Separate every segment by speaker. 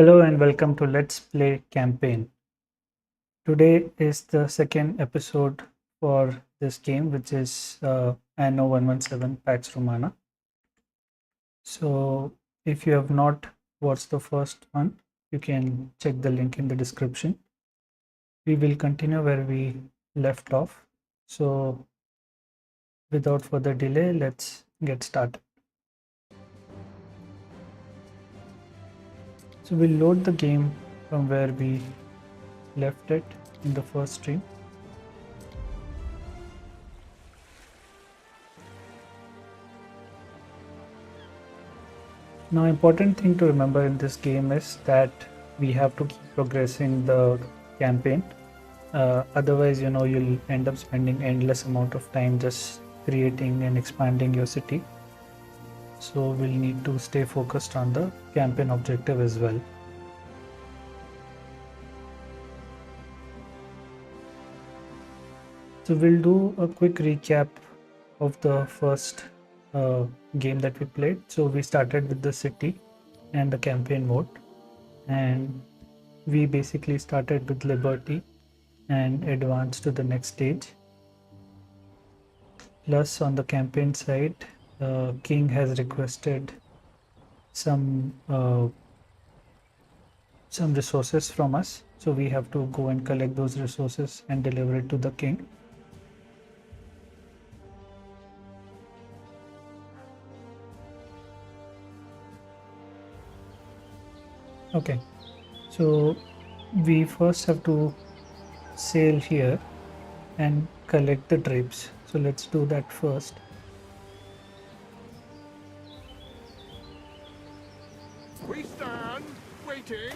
Speaker 1: Hello and welcome to Let's Play Campaign. Today is the second episode for this game, which is Anno 117 Pax Romana. So, if you have not watched the first one, you can check the link in the description. We will continue where we left off. So, without further delay, let's get started. So, we'll load the game from where we left it in the first stream. Now, important thing to remember in this game is that we have to keep progressing the campaign. Otherwise, you'll end up spending endless amount of time just creating and expanding your city. So we'll need to stay focused on the campaign objective as well. So we'll do a quick recap of the first game that we played. So we started with the city and the campaign mode, and we basically started with liberty and advanced to the next stage. Plus, on the campaign side, king has requested some resources from us, so we have to go and collect those resources and deliver it to the king. Okay, so we first have to sail here and collect the drapes. So let's do that first.
Speaker 2: We stand waiting.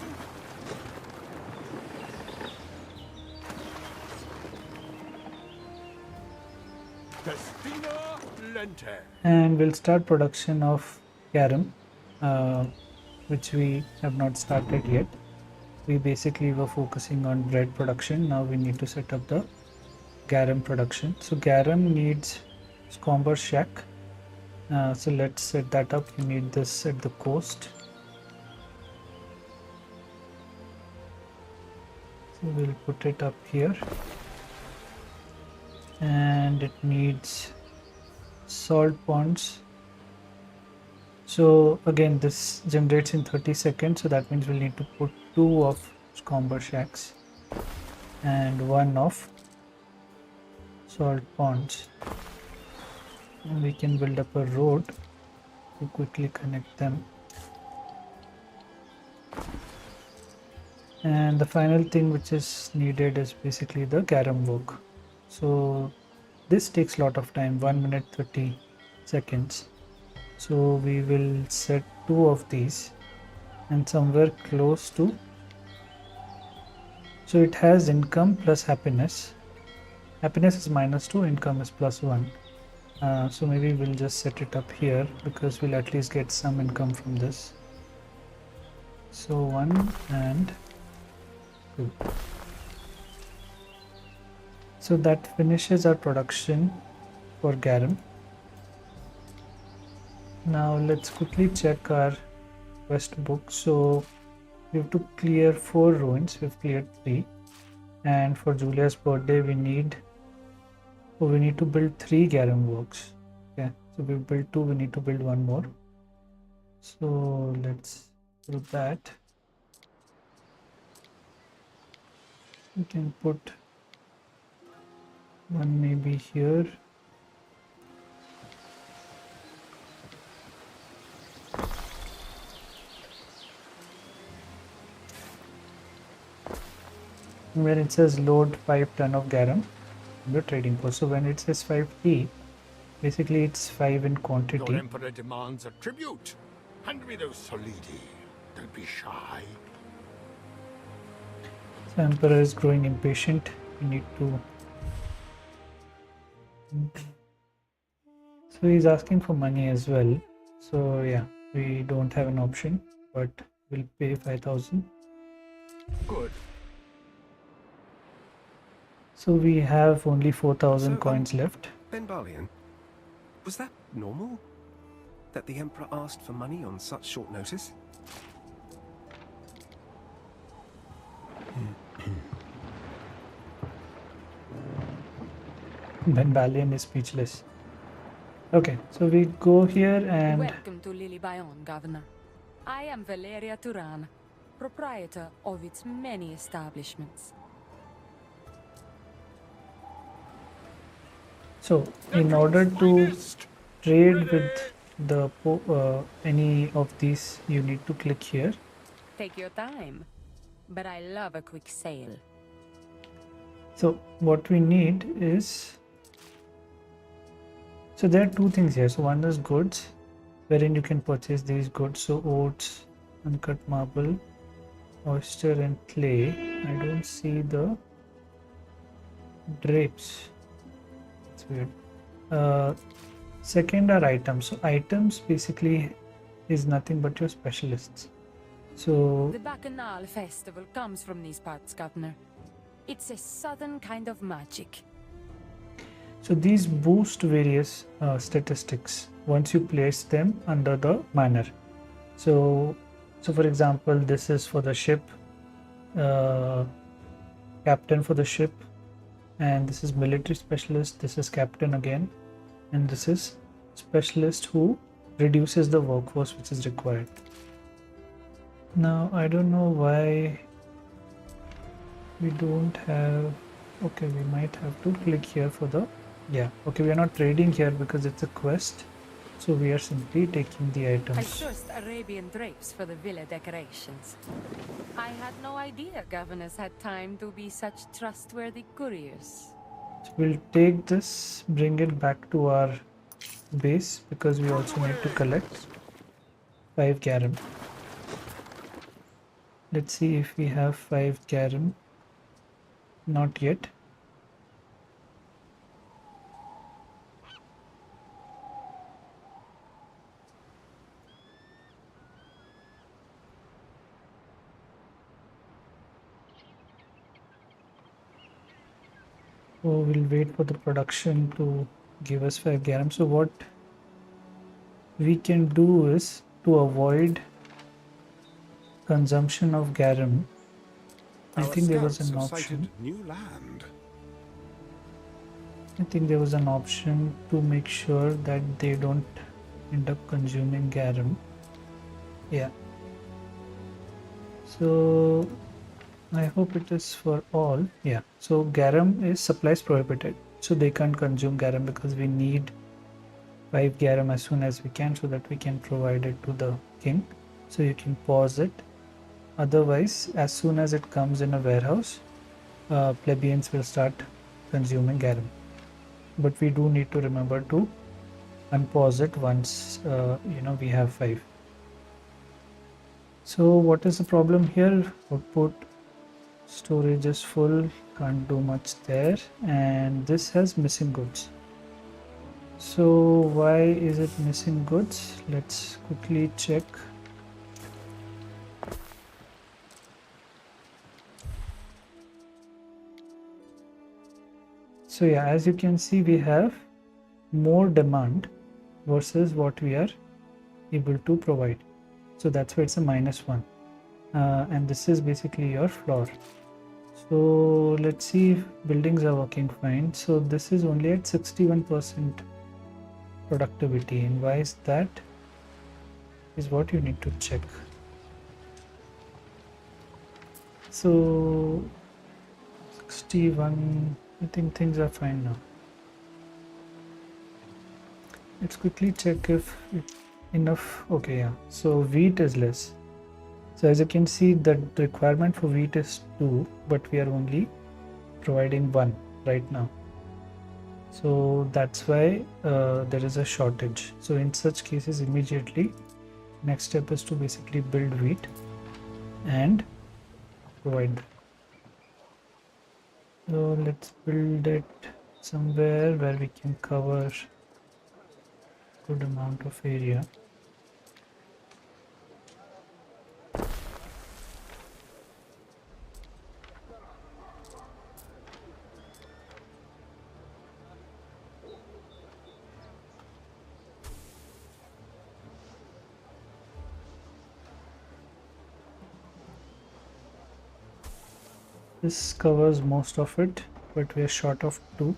Speaker 2: Destina Lente.
Speaker 1: And we'll start production of garum, which we have not started yet. We basically were focusing on bread production. Now we need to set up the garum production. So garum needs Scomber shack. So let's set that up. You need this at the coast. So we'll put it up here. And it needs salt ponds. So again, this generates in 30 seconds. So that means we'll need to put 2 of Scomber shacks and 1 of salt ponds. And we can build up a road to quickly connect them. And the final thing which is needed is basically the garum work. So this takes a lot of time, 1 minute 30 seconds. So we will set 2 of these and somewhere close to, so it has income plus happiness. Happiness is -2, income is +1. So maybe we'll just set it up here because we'll at least get some income from this. So 1 and 2. So that finishes our production for garum. Now let's quickly check our quest book. So we have to clear 4 ruins. We've cleared 3, and for Julia's birthday we need to build 3 garum works. Okay, so we've built 2, we need to build 1 more. So let's do that. We can put 1 maybe here. When it says load 5 ton of garum in the trading post, so when it says 5T, basically it's 5 in quantity.
Speaker 2: Your emperor demands a tribute. Hand me those solidi. Don't be shy.
Speaker 1: So emperor is growing impatient. We need to. So he's asking for money as well. So yeah, we don't have an option, but we'll pay 5,000.
Speaker 2: Good.
Speaker 1: So we have only 4,000 coins left.
Speaker 3: Ben Barlian, was that normal? That the Emperor asked for money on such short notice?
Speaker 1: Ben Balian is speechless. Okay, so we go here and
Speaker 4: Welcome to Lily Bayon, Governor. I am Valeria Turan, proprietor of its many establishments.
Speaker 1: so in
Speaker 2: Necro's
Speaker 1: order to
Speaker 2: finest!
Speaker 1: trade
Speaker 2: Ready!
Speaker 1: with the any of these, you need to click here.
Speaker 4: Take your time, but I love a quick sale.
Speaker 1: So what we need is, so there are two things here. So one is goods, wherein you can purchase these goods. So oats, uncut marble, oyster and clay. I don't see the drapes. It's weird. Second are items. So items basically is nothing but your specialists. So
Speaker 4: The Bacchanal Festival comes from these parts, Governor. It's a southern kind of magic.
Speaker 1: so these boost various statistics once you place them under the manor. So for example, this is for the ship, uh, captain for the ship, and this is military specialist. This is captain again, and this is specialist who reduces the workforce which is required. Now I don't know why we don't have. Okay, we might have to click here for the, yeah, okay, we are not trading here because it's a quest, so we are simply taking the
Speaker 4: I
Speaker 1: items.
Speaker 4: sourced Arabian drapes for the villa decorations. I had no idea governors had time to be such trustworthy couriers.
Speaker 1: So we'll take this, bring it back to our base because we also need to collect 5 garum. Let's see if we have 5 garum. Not yet. So we'll wait for the production to give us 5 garum. So what we can do is, to avoid consumption of garum, I
Speaker 3: Our
Speaker 1: think there was
Speaker 3: scouts
Speaker 1: an
Speaker 3: have
Speaker 1: option.
Speaker 3: sighted new land.
Speaker 1: I think there was an option to make sure that they don't end up consuming garum. Yeah. So I hope it is for all. Yeah. So garum is supplies prohibited. So they can't consume garum because we need 5 garum as soon as we can so that we can provide it to the king. So you can pause it. Otherwise, as soon as it comes in a warehouse, plebeians will start consuming garum. But we do need to remember to unpause it once we have 5. So what is the problem here? Output storage is full, can't do much there, and this has missing goods. So why is it missing goods? Let's quickly check. So yeah, as you can see, we have more demand versus what we are able to provide. So that's why it's a -1. And this is basically your floor. So let's see if buildings are working fine. So this is only at 61% productivity, and why is that is what you need to check. So 61, I think things are fine now. Let's quickly check if enough. Okay, yeah, so wheat is less. So as you can see, the requirement for wheat is 2, but we are only providing 1 right now. So that's why there is a shortage. So in such cases, immediately next step is to basically build wheat and provide that. So let's build it somewhere where we can cover good amount of area. This covers most of it, but we are short of 2.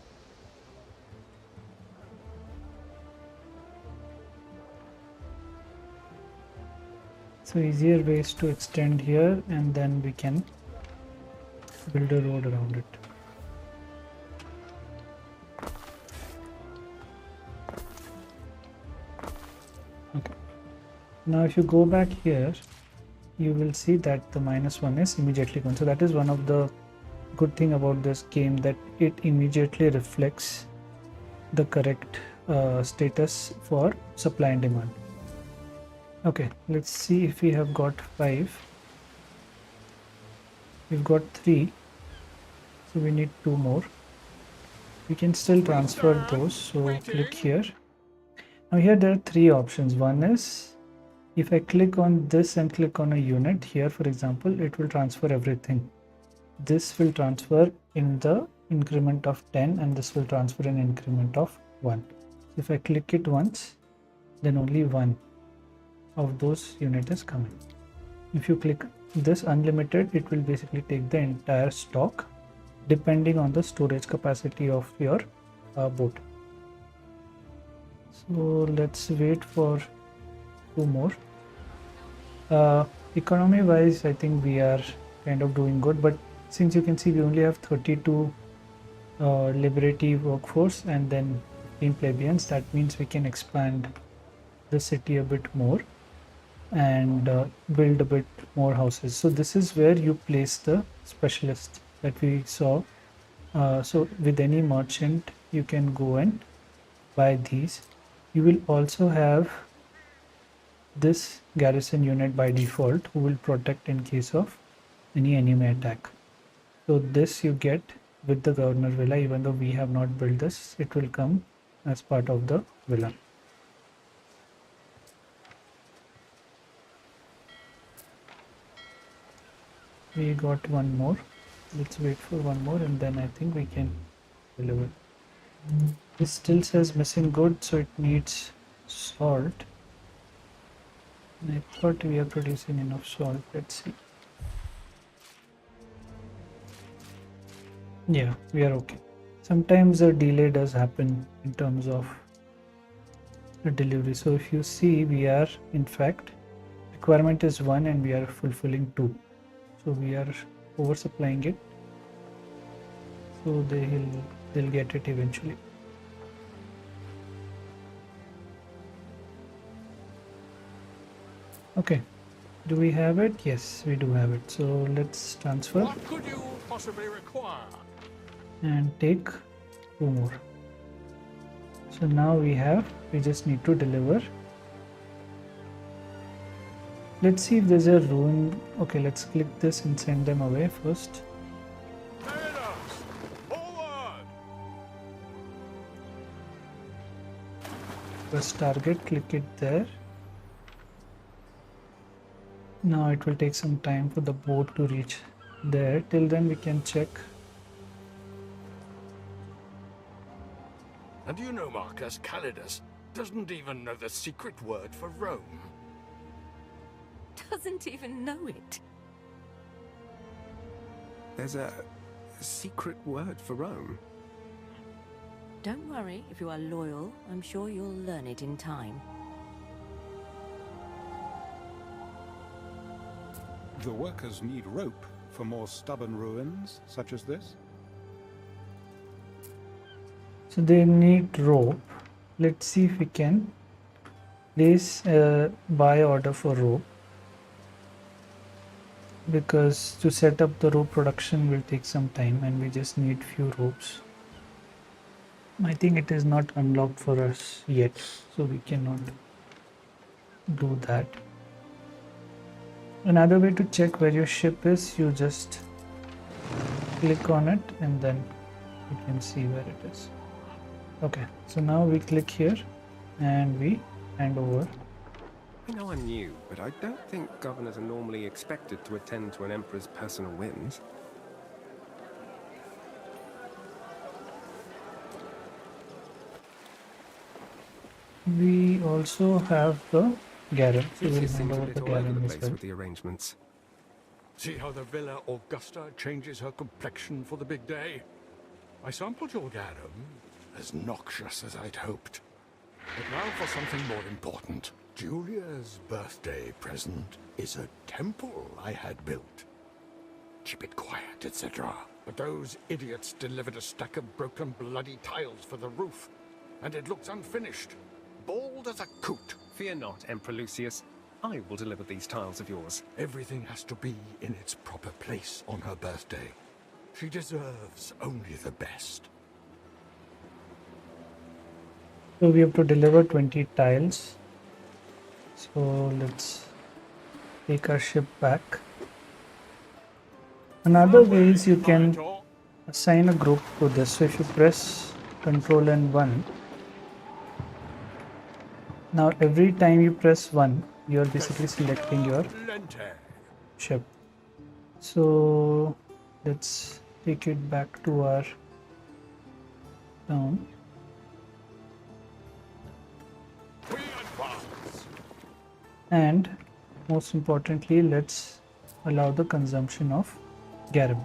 Speaker 1: So easier ways to extend here, and then we can build a road around it. Okay. Now if you go back here, you will see that the -1 is immediately gone. So that is one of the good thing about this game, that it immediately reflects the correct status for supply and demand. Okay, let's see if we have got 5. We've got 3, so we need 2 more. We can still transfer those, so click here. Now here there are 3 options. One is, if I click on this and click on a unit here, for example, it will transfer everything. This will transfer in the increment of 10, and this will transfer in increment of 1. So if I click it once, then only one of those unit is coming. If you click this unlimited, it will basically take the entire stock depending on the storage capacity of your boat. So let's wait for 2 more. Economy wise, I think we are kind of doing good, but since you can see we only have 32 Liberty workforce and then 15 plebeians, that means we can expand the city a bit more and build a bit more houses. So this is where you place the specialist that we saw. So with any merchant you can go and buy these. You will also have this garrison unit by default who will protect in case of any enemy attack. So this you get with the governor villa. Even though we have not built this, it will come as part of the villa. We got one more. Let's wait for one more and then I think we can deliver. This still says missing goods, so it needs salt. And I thought we are producing enough salt. Let's see. Yeah, we are okay. Sometimes a delay does happen in terms of the delivery. So if you see, we are in fact requirement is 1 and we are fulfilling 2. So we are oversupplying it. So they'll get it eventually. Okay, do we have it? Yes, we do have it. So let's transfer.
Speaker 2: What could you possibly require?
Speaker 1: And take 2 more. So now we just need to deliver. Let's see if there's a ruin. Okay, let's click this and send them away first. Press target, click it there. Now it will take some time for the boat to reach there. Till then we can check.
Speaker 2: And you know, Marcus, Calidus doesn't even know the secret word for Rome.
Speaker 4: Doesn't even know it.
Speaker 3: There's a secret word for Rome.
Speaker 4: Don't worry, if you are loyal, I'm sure you'll learn it in time.
Speaker 5: The workers need rope for more stubborn ruins such as this.
Speaker 1: So they need rope. Let's see if we can place a buy order for rope, because to set up the rope production will take some time and we just need few ropes. I think it is not unlocked for us yet, so we cannot do that. Another way to check where your ship is, you just click on it and then you can see where it is. Okay, so now we click here and we hand over.
Speaker 3: I know I'm new, but I don't think governors are normally expected to attend to an emperor's personal whims.
Speaker 1: We also have the garden, so
Speaker 3: It
Speaker 1: we'll
Speaker 3: just
Speaker 1: hand
Speaker 3: seems a
Speaker 1: over the
Speaker 3: bit all over
Speaker 1: garden
Speaker 3: the
Speaker 1: as
Speaker 3: place
Speaker 1: well.
Speaker 3: with the arrangements.
Speaker 2: See how the Villa Augusta changes her complexion for the big day? I sampled your garum, as noxious as I'd hoped. But now for something more important. Julia's birthday present is a temple I had built. Keep it quiet, etc. But those idiots delivered a stack of broken bloody tiles for the roof, and it looks unfinished. Bald as a coot.
Speaker 3: Fear not, Emperor Lucius. I will deliver these tiles of yours.
Speaker 2: Everything has to be in its proper place on her birthday. She deserves only the best.
Speaker 1: So we have to deliver 20 tiles. So let's take our ship back. Another way is you can assign a group to this. So if you press Ctrl and 1, now every time you press 1, you are basically selecting your ship. So let's take it back to our town. And most importantly, let's allow the consumption of garum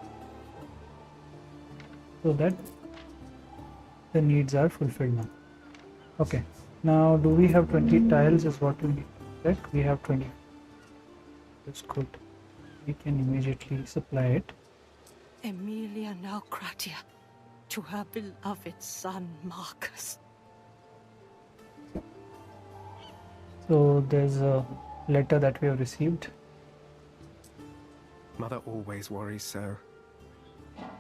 Speaker 1: so that the needs are fulfilled now. Okay, now do we have 20 tiles is what we need to check. We have 20. That's good. We can immediately supply it.
Speaker 6: Emilia Naucratia to her beloved son Marcus.
Speaker 1: So there's a letter that we have received.
Speaker 3: Mother always worries so.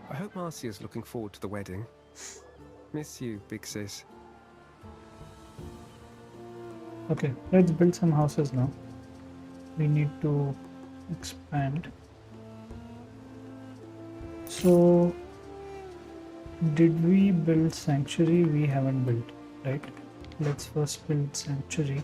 Speaker 3: I hope Marcia's looking forward to the wedding. Miss you, big sis.
Speaker 1: Okay, let's build some houses now. We need to expand. So did we build sanctuary? We haven't built, right? Let's first build sanctuary.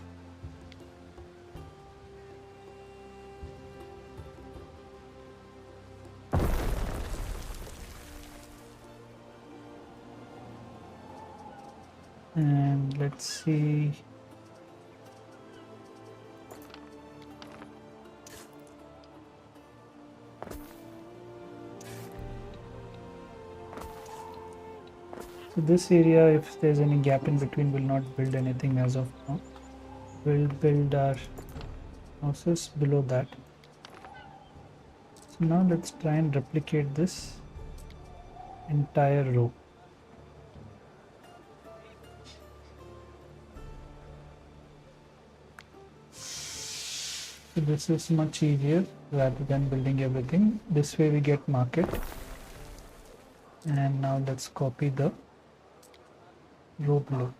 Speaker 1: And let's see. So this area, if there's any gap in between, will not build anything as of now. We'll build our houses below that. So now let's try and replicate this entire row. So this is much easier rather than building everything. This way we get market. And now let's copy the row below.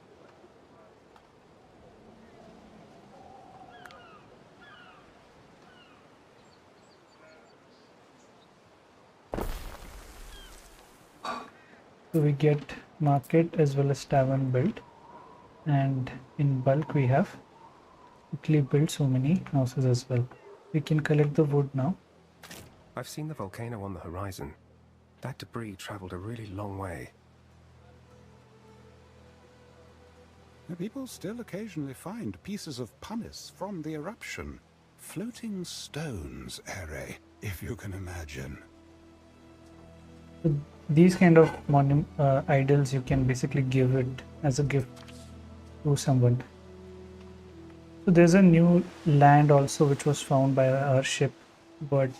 Speaker 1: So we get market as well as tavern built, and in bulk we have quickly built so many houses as well. We can collect the wood now.
Speaker 3: I've seen the volcano on the horizon. That debris traveled a really long way.
Speaker 5: The people still occasionally find pieces of pumice from the eruption. Floating stones, Ere, if you can imagine.
Speaker 1: So these kind of idols you can basically give it as a gift to someone. So there's a new land also which was found by our ship, but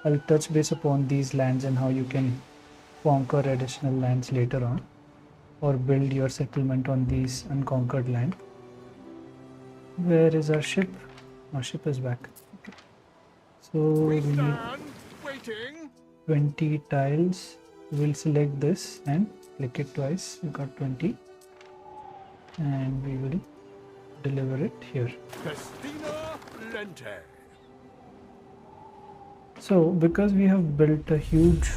Speaker 1: I'll touch base upon these lands and how you can conquer additional lands later on, or build your settlement on these unconquered land. Where is our ship? Our ship is back. Okay. So we need 20 tiles. We'll select this and click it twice. We got 20, and we will deliver it here. So because we have built a huge,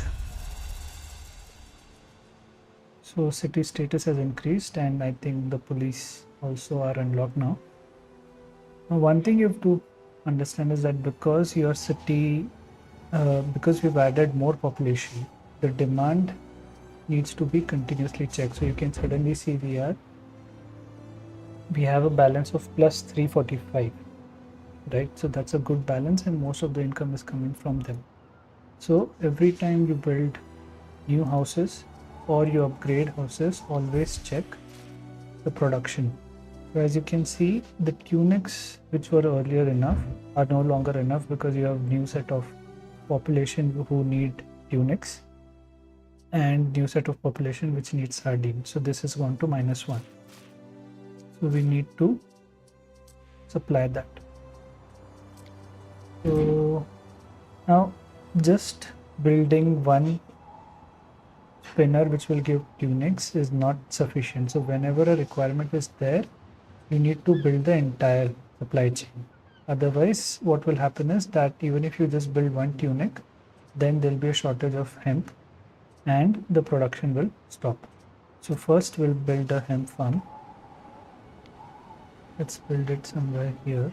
Speaker 1: so city status has increased, and I think the police also are unlocked now. Now one thing you have to understand is that because your city, because we've added more population, the demand needs to be continuously checked. So you can suddenly see we have a balance of plus 345, right? So that's a good balance, and most of the income is coming from them. So every time you build new houses or you upgrade houses, always check the production. So as you can see, the tunics which were earlier enough are no longer enough because you have new set of population who need tunics and new set of population which needs sardines. So this is gone to -1. So we need to supply that. So now just building one spinner which will give tunics is not sufficient. So whenever a requirement is there, you need to build the entire supply chain. Otherwise, what will happen is that even if you just build one tunic, then there'll be a shortage of hemp and the production will stop. So first we'll build a hemp farm. Let's build it somewhere here.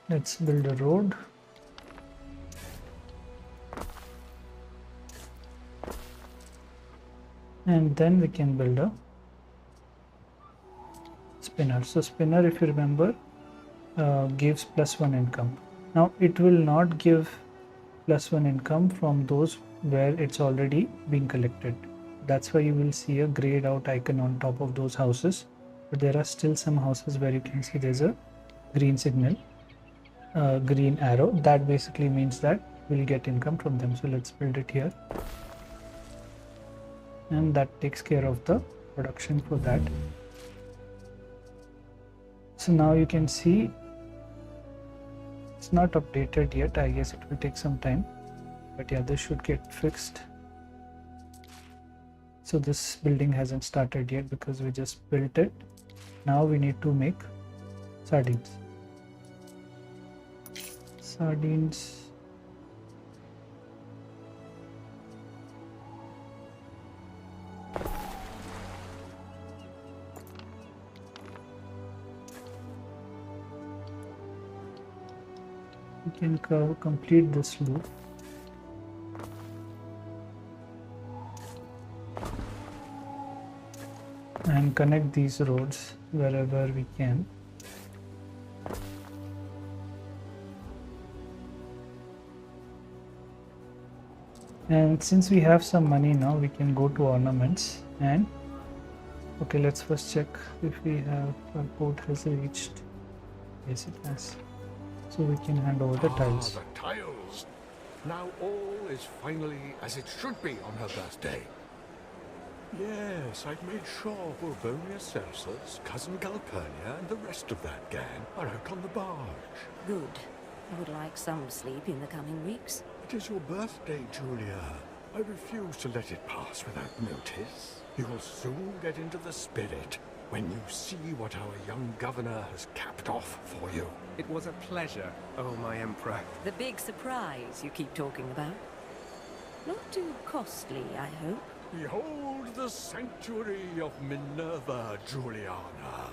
Speaker 1: Let's build a road. And then we can build a spinner. So spinner, if you remember, gives +1 income. Now it will not give +1 income from those where it's already being collected. That's why you will see a grayed out icon on top of those houses. But there are still some houses where you can see there's a green signal, green arrow. That basically means that we'll get income from them. So let's build it here. And that takes care of the production for that. So now you can see it's not updated yet. I guess it will take some time, but yeah, this should get fixed. So this building hasn't started yet because we just built it. Now we need to make sardines. Sardines. We can complete this loop. And connect these roads wherever we can. And since we have some money now, we can go to ornaments and okay, let's first check if we have our port has reached. Yes, it has. So we can hand over the tiles.
Speaker 2: The tiles! Now all is finally as it should be on her birthday. Yes, I've made sure Borbonia Celsus, cousin Calpurnia, and the rest of that gang are out on the barge.
Speaker 7: Good. I would like some sleep in the coming weeks.
Speaker 2: It is your birthday, Julia. I refuse to let it pass without notice. You will soon get into the spirit when you see what our young governor has capped off for you.
Speaker 3: It was a pleasure, oh my emperor.
Speaker 7: The big surprise you keep talking about. Not too costly, I hope.
Speaker 2: Behold the sanctuary of Minerva Juliana,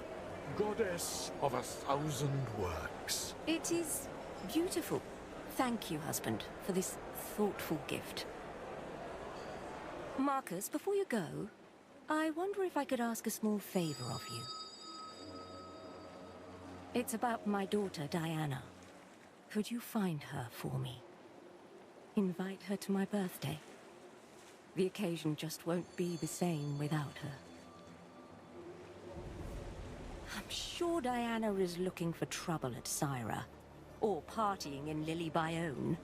Speaker 2: goddess of 1,000 works.
Speaker 7: It is beautiful. Thank you, husband, for this thoughtful gift. Marcus, before you go, I wonder if I could ask a small favor of you. It's about my daughter, Diana. Could you find her for me? Invite her to my birthday. The occasion just won't be the same without her. I'm sure Diana is looking for trouble at Syra, or partying in Lily Bayonne.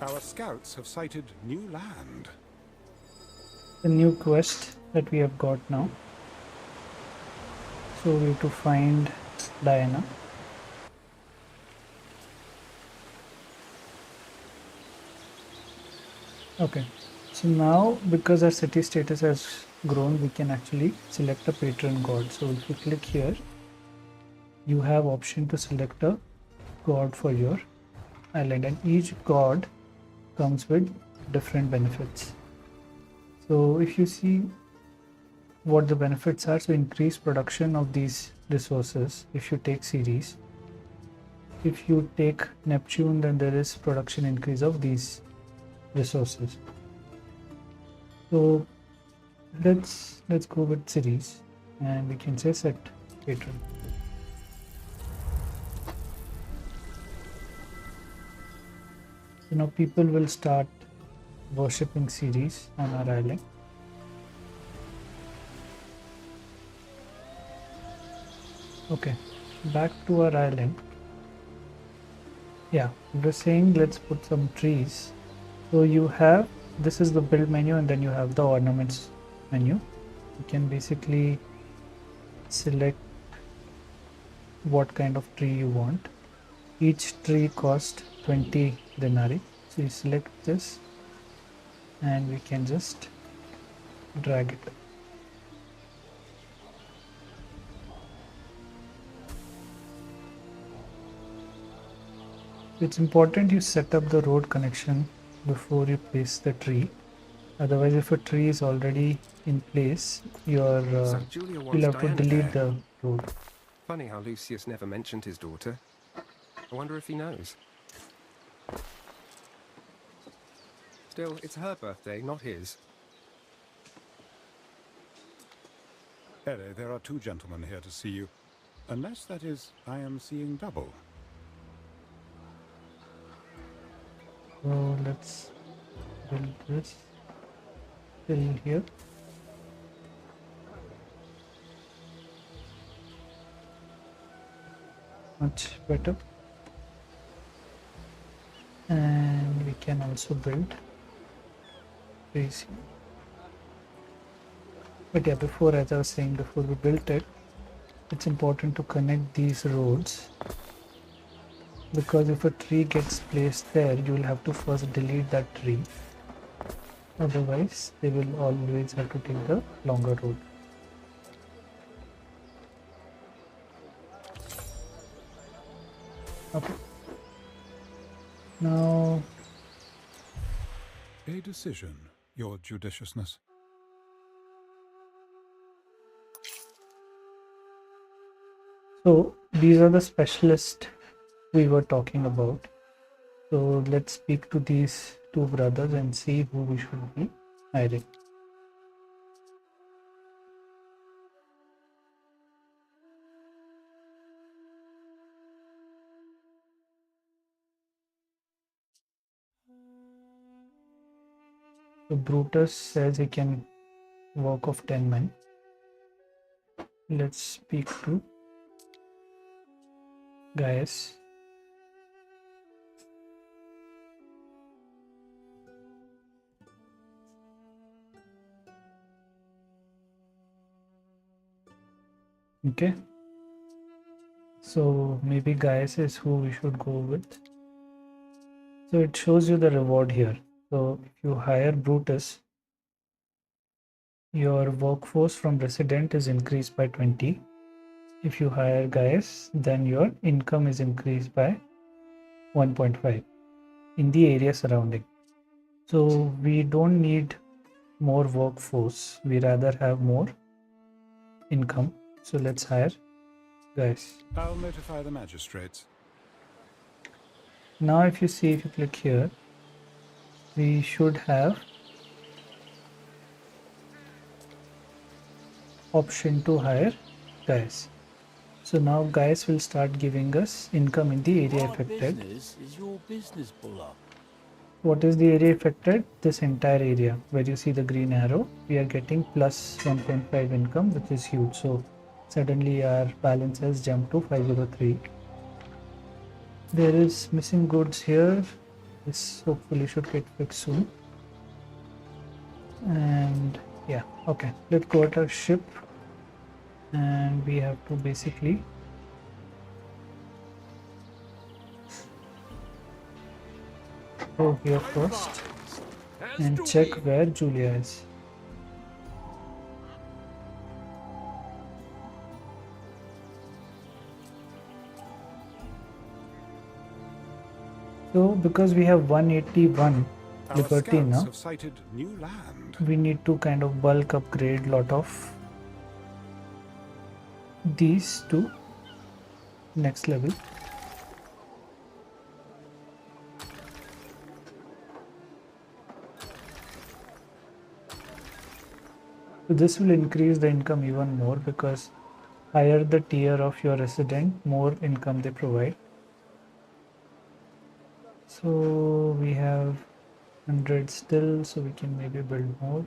Speaker 5: Our scouts have sighted new land.
Speaker 1: The new quest that we have got now. So we have to find Diana. Okay, so now because our city status has grown, we can actually select a patron god. So if you click here, you have option to select a god for your island, and each god comes with different benefits. So if you see what the benefits are, so increase production of these resources if you take Ceres. If you take Neptune, then there is production increase of these resources. So let's go with Ceres, and we can say set patron. So now people will start worshipping Ceres on our island. Okay, back to our island. Yeah, we're saying let's put some trees. So you have, this is the build menu, and then you have the ornaments menu. You can basically select what kind of tree you want. Each tree costs 20 denarii. So you select this and we can just drag it. It's important you set up the road connection before you place the tree. Otherwise, if a tree is already in place,
Speaker 3: So Julia
Speaker 1: you'll
Speaker 3: wants
Speaker 1: have to
Speaker 3: Diana
Speaker 1: delete
Speaker 3: there.
Speaker 1: the road.
Speaker 3: Funny how Lucius never mentioned his daughter. I wonder if he knows. Still, it's her birthday, not his.
Speaker 5: Ere, there are 2 gentlemen here to see you. Unless, that is, I am seeing double.
Speaker 1: So let's build this till here. Much better. And we can also build trees here. But yeah, before, as I was saying, before we built it, it's important to connect these roads, because if a tree gets placed there, you will have to first delete that tree. Otherwise, they will always have to take the longer road. Okay. Now,
Speaker 5: A decision, your judiciousness.
Speaker 1: so these are the specialists we were talking about. So let's speak to these 2 brothers and see who we should be hiring. So Brutus says he can work of 10 men. Let's speak to Gaius. Okay. So maybe Gaius is who we should go with. So it shows you the reward here. So if you hire Brutus, your workforce from resident is increased by 20. If you hire Gaius, then your income is increased by 1.5 in the area surrounding. So we don't need more workforce. We rather have more income. So let's hire Gaius.
Speaker 5: I'll notify the magistrates.
Speaker 1: Now if you see, if you click here, we should have option to hire Gaius. So now Gaius will start giving us income in the area affected.
Speaker 8: Business is your business, Buller.
Speaker 1: What is the area affected? This entire area where you see the green arrow, we are getting plus 1.5 income, which is huge. So suddenly our balance has jumped to 503. There is missing goods here. This hopefully should get fixed soon. And yeah, okay, let's go at our ship, and we have to basically go here first and check where Julia is. So because we have 181
Speaker 5: Our
Speaker 1: liberty
Speaker 5: scouts
Speaker 1: now,
Speaker 5: have sighted new land.
Speaker 1: we need to kind of bulk upgrade lot of these to next level. So this will increase the income even more, because higher the tier of your resident, more income they provide. So we have 100 still, so we can maybe build more.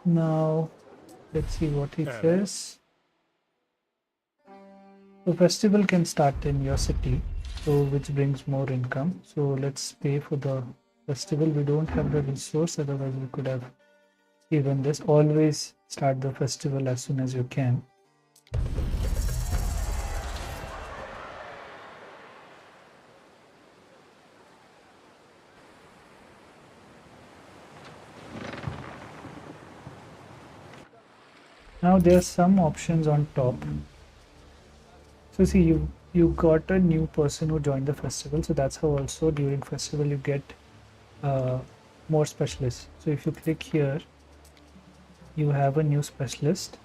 Speaker 1: Now let's see what he says. So festival can start in your city, so which brings more income. So let's pay for the festival. We don't have the resource, otherwise we could have given this. Always start the festival as soon as you can. Now there's some options on top. So see, you got a new person who joined the festival, so that's how also during festival you get more specialists. So if you click here, you have a new specialist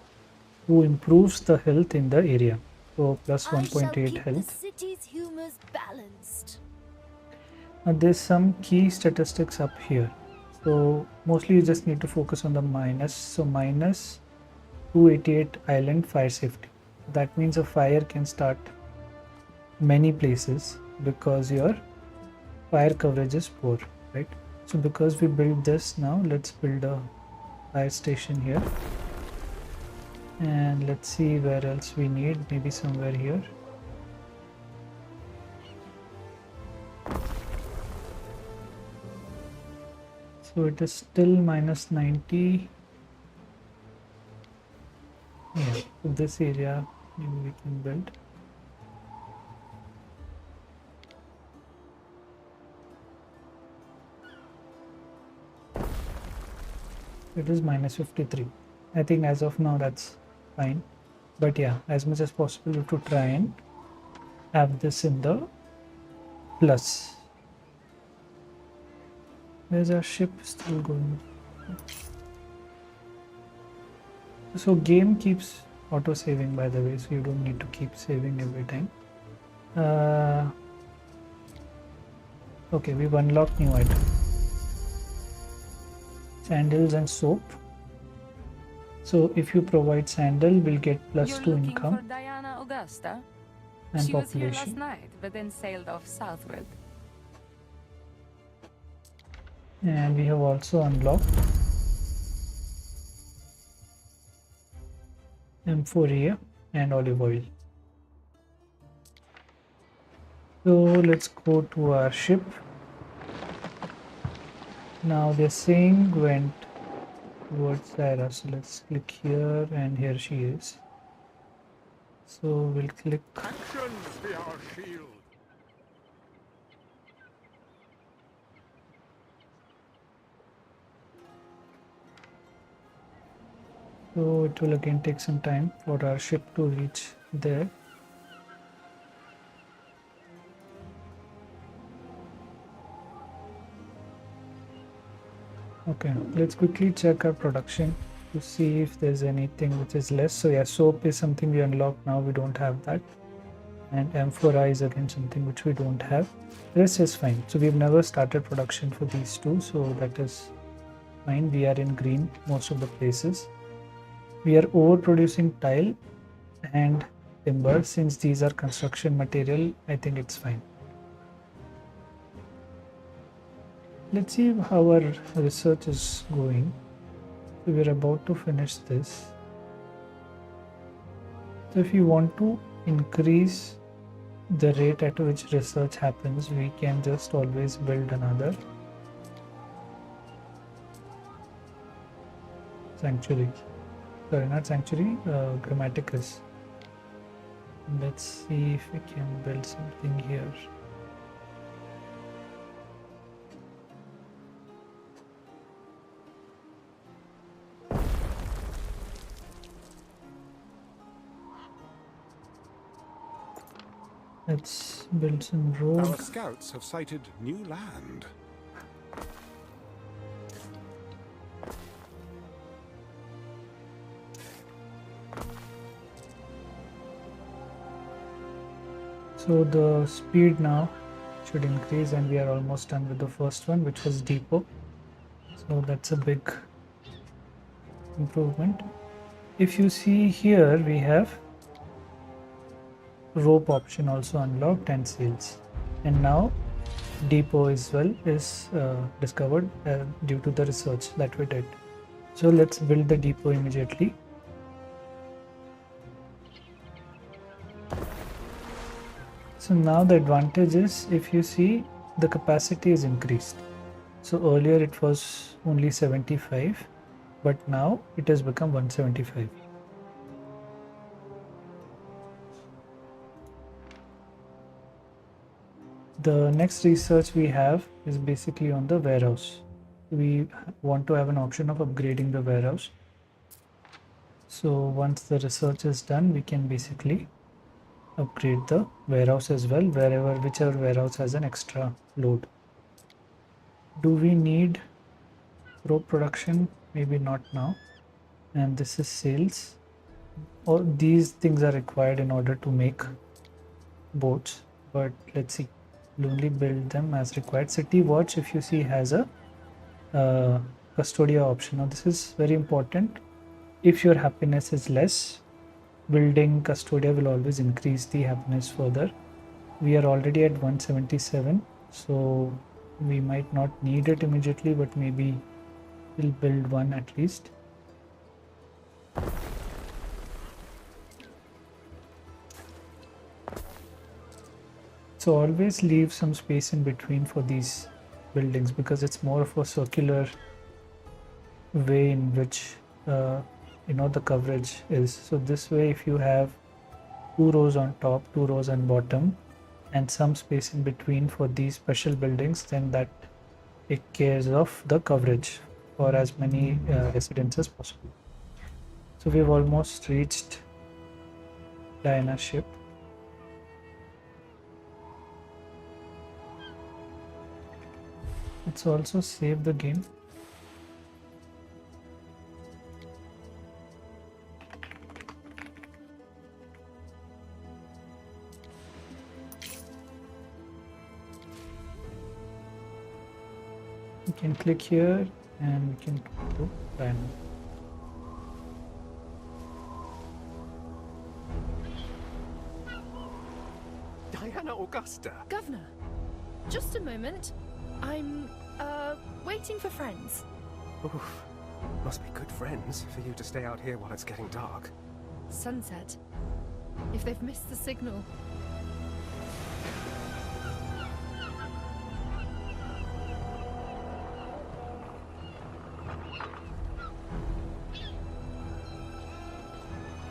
Speaker 1: who improves the health in the area. So plus 1.8 health.
Speaker 9: The city's humors balanced.
Speaker 1: Now there's some key statistics up here. So mostly you just need to focus on the minus. So minus 288 island fire safety. That means a fire can start many places because your fire coverage is poor, right? So because we built this, now let's build a fire station here. And let's see where else we need, maybe somewhere here. So it is still minus 90. Yeah, so this area maybe we can build. It is minus 53. I think as of now that's fine. But yeah, as much as possible you have to try and have this in the plus. Where's our ship still going? So game keeps auto saving, by the way, so you don't need to keep saving every time. Okay, we've unlocked new item. Sandals and soap. So if you provide sandal, we'll get plus 2 income.
Speaker 4: For Diana Augusta?
Speaker 1: And
Speaker 4: she was here last
Speaker 1: population.
Speaker 4: night, but then sailed off southward.
Speaker 1: And we have also unlocked amphoria and olive oil. So let's go to our ship. Now they're saying went towards Zaira, so let's click here, and here she is. So we'll click.
Speaker 2: Actions be our shield.
Speaker 1: So it will again take some time for our ship to reach there. Okay, let's quickly check our production to see if there's anything which is less. So yeah, soap is something we unlocked now, we don't have that. And amphora is again something which we don't have. This is fine. So we've never started production for these two, so that is fine. We are in green most of the places. We are overproducing tile and timber. Since these are construction material, I think it's fine. Let's see how our research is going. So we're about to finish this. So if you want to increase the rate at which research happens, we can just always build another sanctuary. Sorry, not sanctuary, grammaticus. Let's see if we can build something here. Let's build some road.
Speaker 5: Our scouts have sighted new land.
Speaker 1: So the speed now should increase, and we are almost done with the first one, which was depot. So that's a big improvement. if you see here, we have rope option also unlocked and sails, and now depot as well is discovered due to the research that we did. So let's build the depot immediately. So now the advantage is, if you see, the capacity is increased. So earlier it was only 75, but now it has become 175. The next research we have is basically on the warehouse. We want to have an option of upgrading the warehouse. So once the research is done, we can basically upgrade the warehouse as well, whichever warehouse has an extra load. Do we need rope production? Maybe not now. And this is sales. All these things are required in order to make boats, but let's see. We'll only build them as required. City watch, if you see, has a custodia option. Now this is very important. If your happiness is less, building custodia will always increase the happiness further. We are already at 177, so we might not need it immediately, but maybe we'll build one at least. So always leave some space in between for these buildings, because it's more of a circular way in which the coverage is. So this way, if you have 2 rows on top, 2 rows on bottom, and some space in between for these special buildings, then that takes care of the coverage for as many residents as possible. So we've almost reached Diana's ship. Let's also save the game. You can click here and we can go to Diana.
Speaker 3: Diana Augusta!
Speaker 9: Governor, just a moment. I'm, waiting for friends.
Speaker 3: Oof. Must be good friends for you to stay out here while it's getting dark.
Speaker 9: Sunset. If they've missed the signal.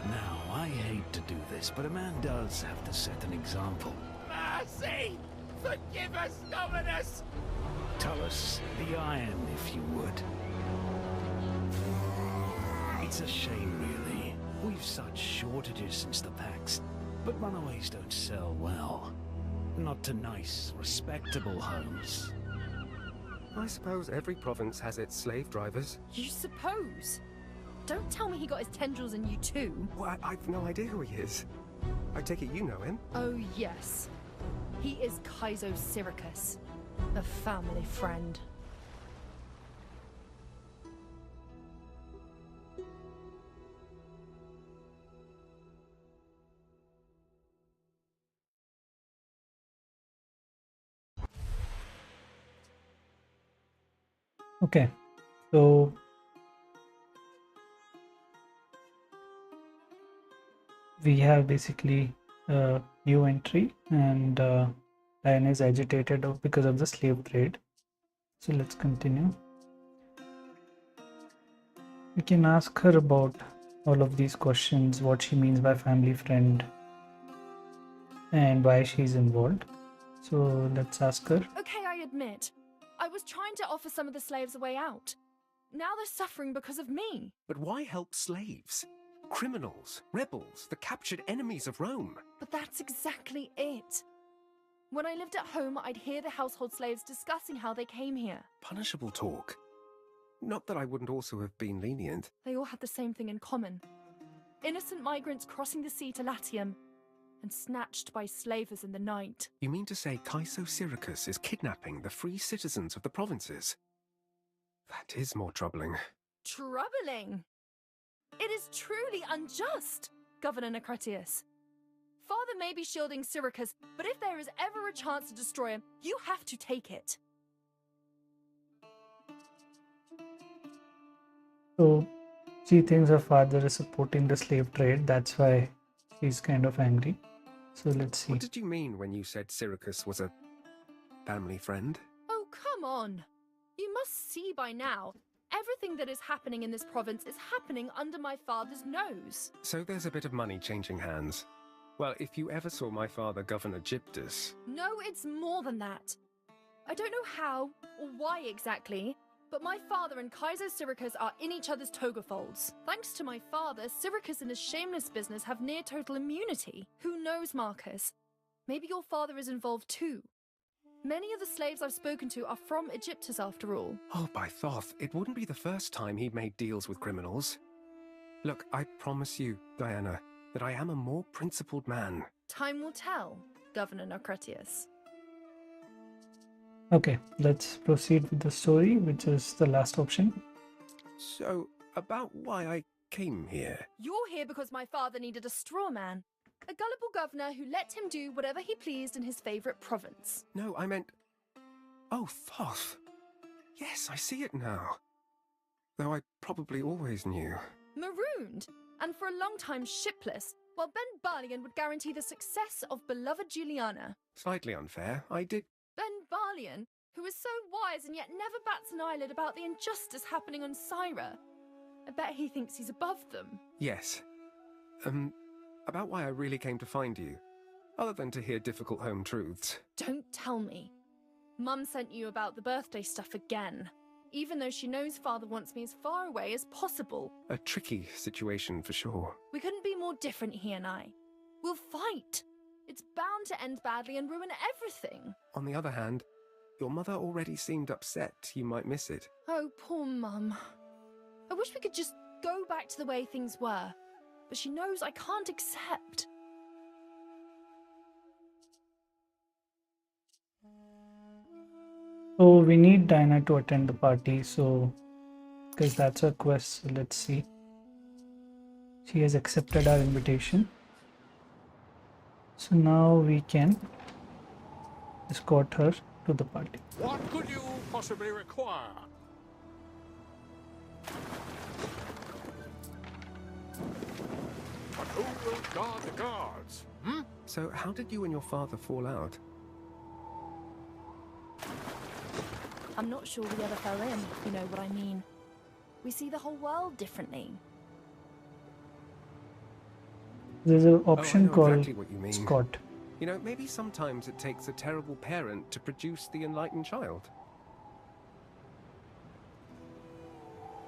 Speaker 8: Now, I hate to do this, but a man does have to set an example.
Speaker 2: Mercy! Forgive us, Dominus!
Speaker 8: Tell us the iron, if you would. It's a shame, really. We've such shortages since the Pax, but runaways don't sell well. Not to nice, respectable homes.
Speaker 3: I suppose every province has its slave drivers.
Speaker 9: You suppose? Don't tell me he got his tendrils in you too.
Speaker 3: Well, I've no idea who he is. I take it you know him.
Speaker 9: Oh yes. He is Kaizo Syracuse, a family friend.
Speaker 1: Okay, so we have basically a new entry, and Diana is agitated because of the slave trade. So let's continue. We can ask her about all of these questions, what she means by family friend and why she's involved. So let's ask her.
Speaker 9: Okay, I admit. I was trying to offer some of the slaves a way out. Now they're suffering because of me.
Speaker 3: But why help slaves? Criminals, rebels, the captured enemies of Rome.
Speaker 9: But that's exactly it. When I lived at home, I'd hear the household slaves discussing how they came here.
Speaker 3: Punishable talk. Not that I wouldn't also have been lenient.
Speaker 9: They all had the same thing in common. Innocent migrants crossing the sea to Latium and snatched by slavers in the night.
Speaker 3: You mean to say Kaiso Syracuse is kidnapping the free citizens of the provinces? That is more troubling.
Speaker 9: Troubling! It is truly unjust, Governor Necretius. Father may be shielding Syracuse, but if there is ever a chance to destroy him, you have to take it.
Speaker 1: So she thinks her father is supporting the slave trade. That's why she's kind of angry. So let's see.
Speaker 3: What did you mean when you said Syracuse was a family friend?
Speaker 9: Oh, come on. You must see by now. Everything that is happening in this province is happening under my father's nose.
Speaker 3: So there's a bit of money changing hands. Well, if you ever saw my father, Governor Gyptus...
Speaker 9: No, it's more than that. I don't know how or why exactly, but my father and Kaiser Syracuse are in each other's toga folds. Thanks to my father, Syracuse and his shameless business have near total immunity. Who knows, Marcus? Maybe your father is involved too. Many of the slaves I've spoken to are from Egyptus after all.
Speaker 3: Oh, by Thoth, it wouldn't be the first time he made deals with criminals. Look, I promise you, Diana, that I am a more principled man.
Speaker 9: Time will tell, Governor Necretius.
Speaker 1: Okay, let's proceed with the story, which is the last option.
Speaker 3: So, about why I came here.
Speaker 9: You're here because my father needed a straw man. A gullible governor who let him do whatever he pleased in his favourite province.
Speaker 3: No, I meant... Oh, Thoth. Yes, I see it now. Though I probably always knew.
Speaker 9: Marooned, and for a long time shipless, while Ben Barlian would guarantee the success of beloved Juliana.
Speaker 3: Slightly unfair. I did...
Speaker 9: Ben Barlian, who is so wise and yet never bats an eyelid about the injustice happening on Syra. I bet he thinks he's above them.
Speaker 3: Yes. About why I really came to find you. Other than to hear difficult home truths.
Speaker 9: Don't tell me. Mum sent you about the birthday stuff again. Even though she knows father wants me as far away as possible.
Speaker 3: A tricky situation for sure.
Speaker 9: We couldn't be more different, he and I. We'll fight. It's bound to end badly and ruin everything.
Speaker 3: On the other hand, your mother already seemed upset you might miss it.
Speaker 9: Oh, poor Mum. I wish we could just go back to the way things were. But she knows I can't accept.
Speaker 1: So we need Diana to attend the party, so because that's her quest. So let's see. She has accepted our invitation. So now we can escort her to the party.
Speaker 2: What could you possibly require? But who will guard the guards?
Speaker 3: So how did you and your father fall out?
Speaker 9: I'm not sure we ever fell in, if you know what I mean. We see the whole world differently.
Speaker 1: There's an option
Speaker 3: I know
Speaker 1: called
Speaker 3: exactly what you mean.
Speaker 1: Scott.
Speaker 3: You know, maybe sometimes it takes a terrible parent to produce the enlightened child.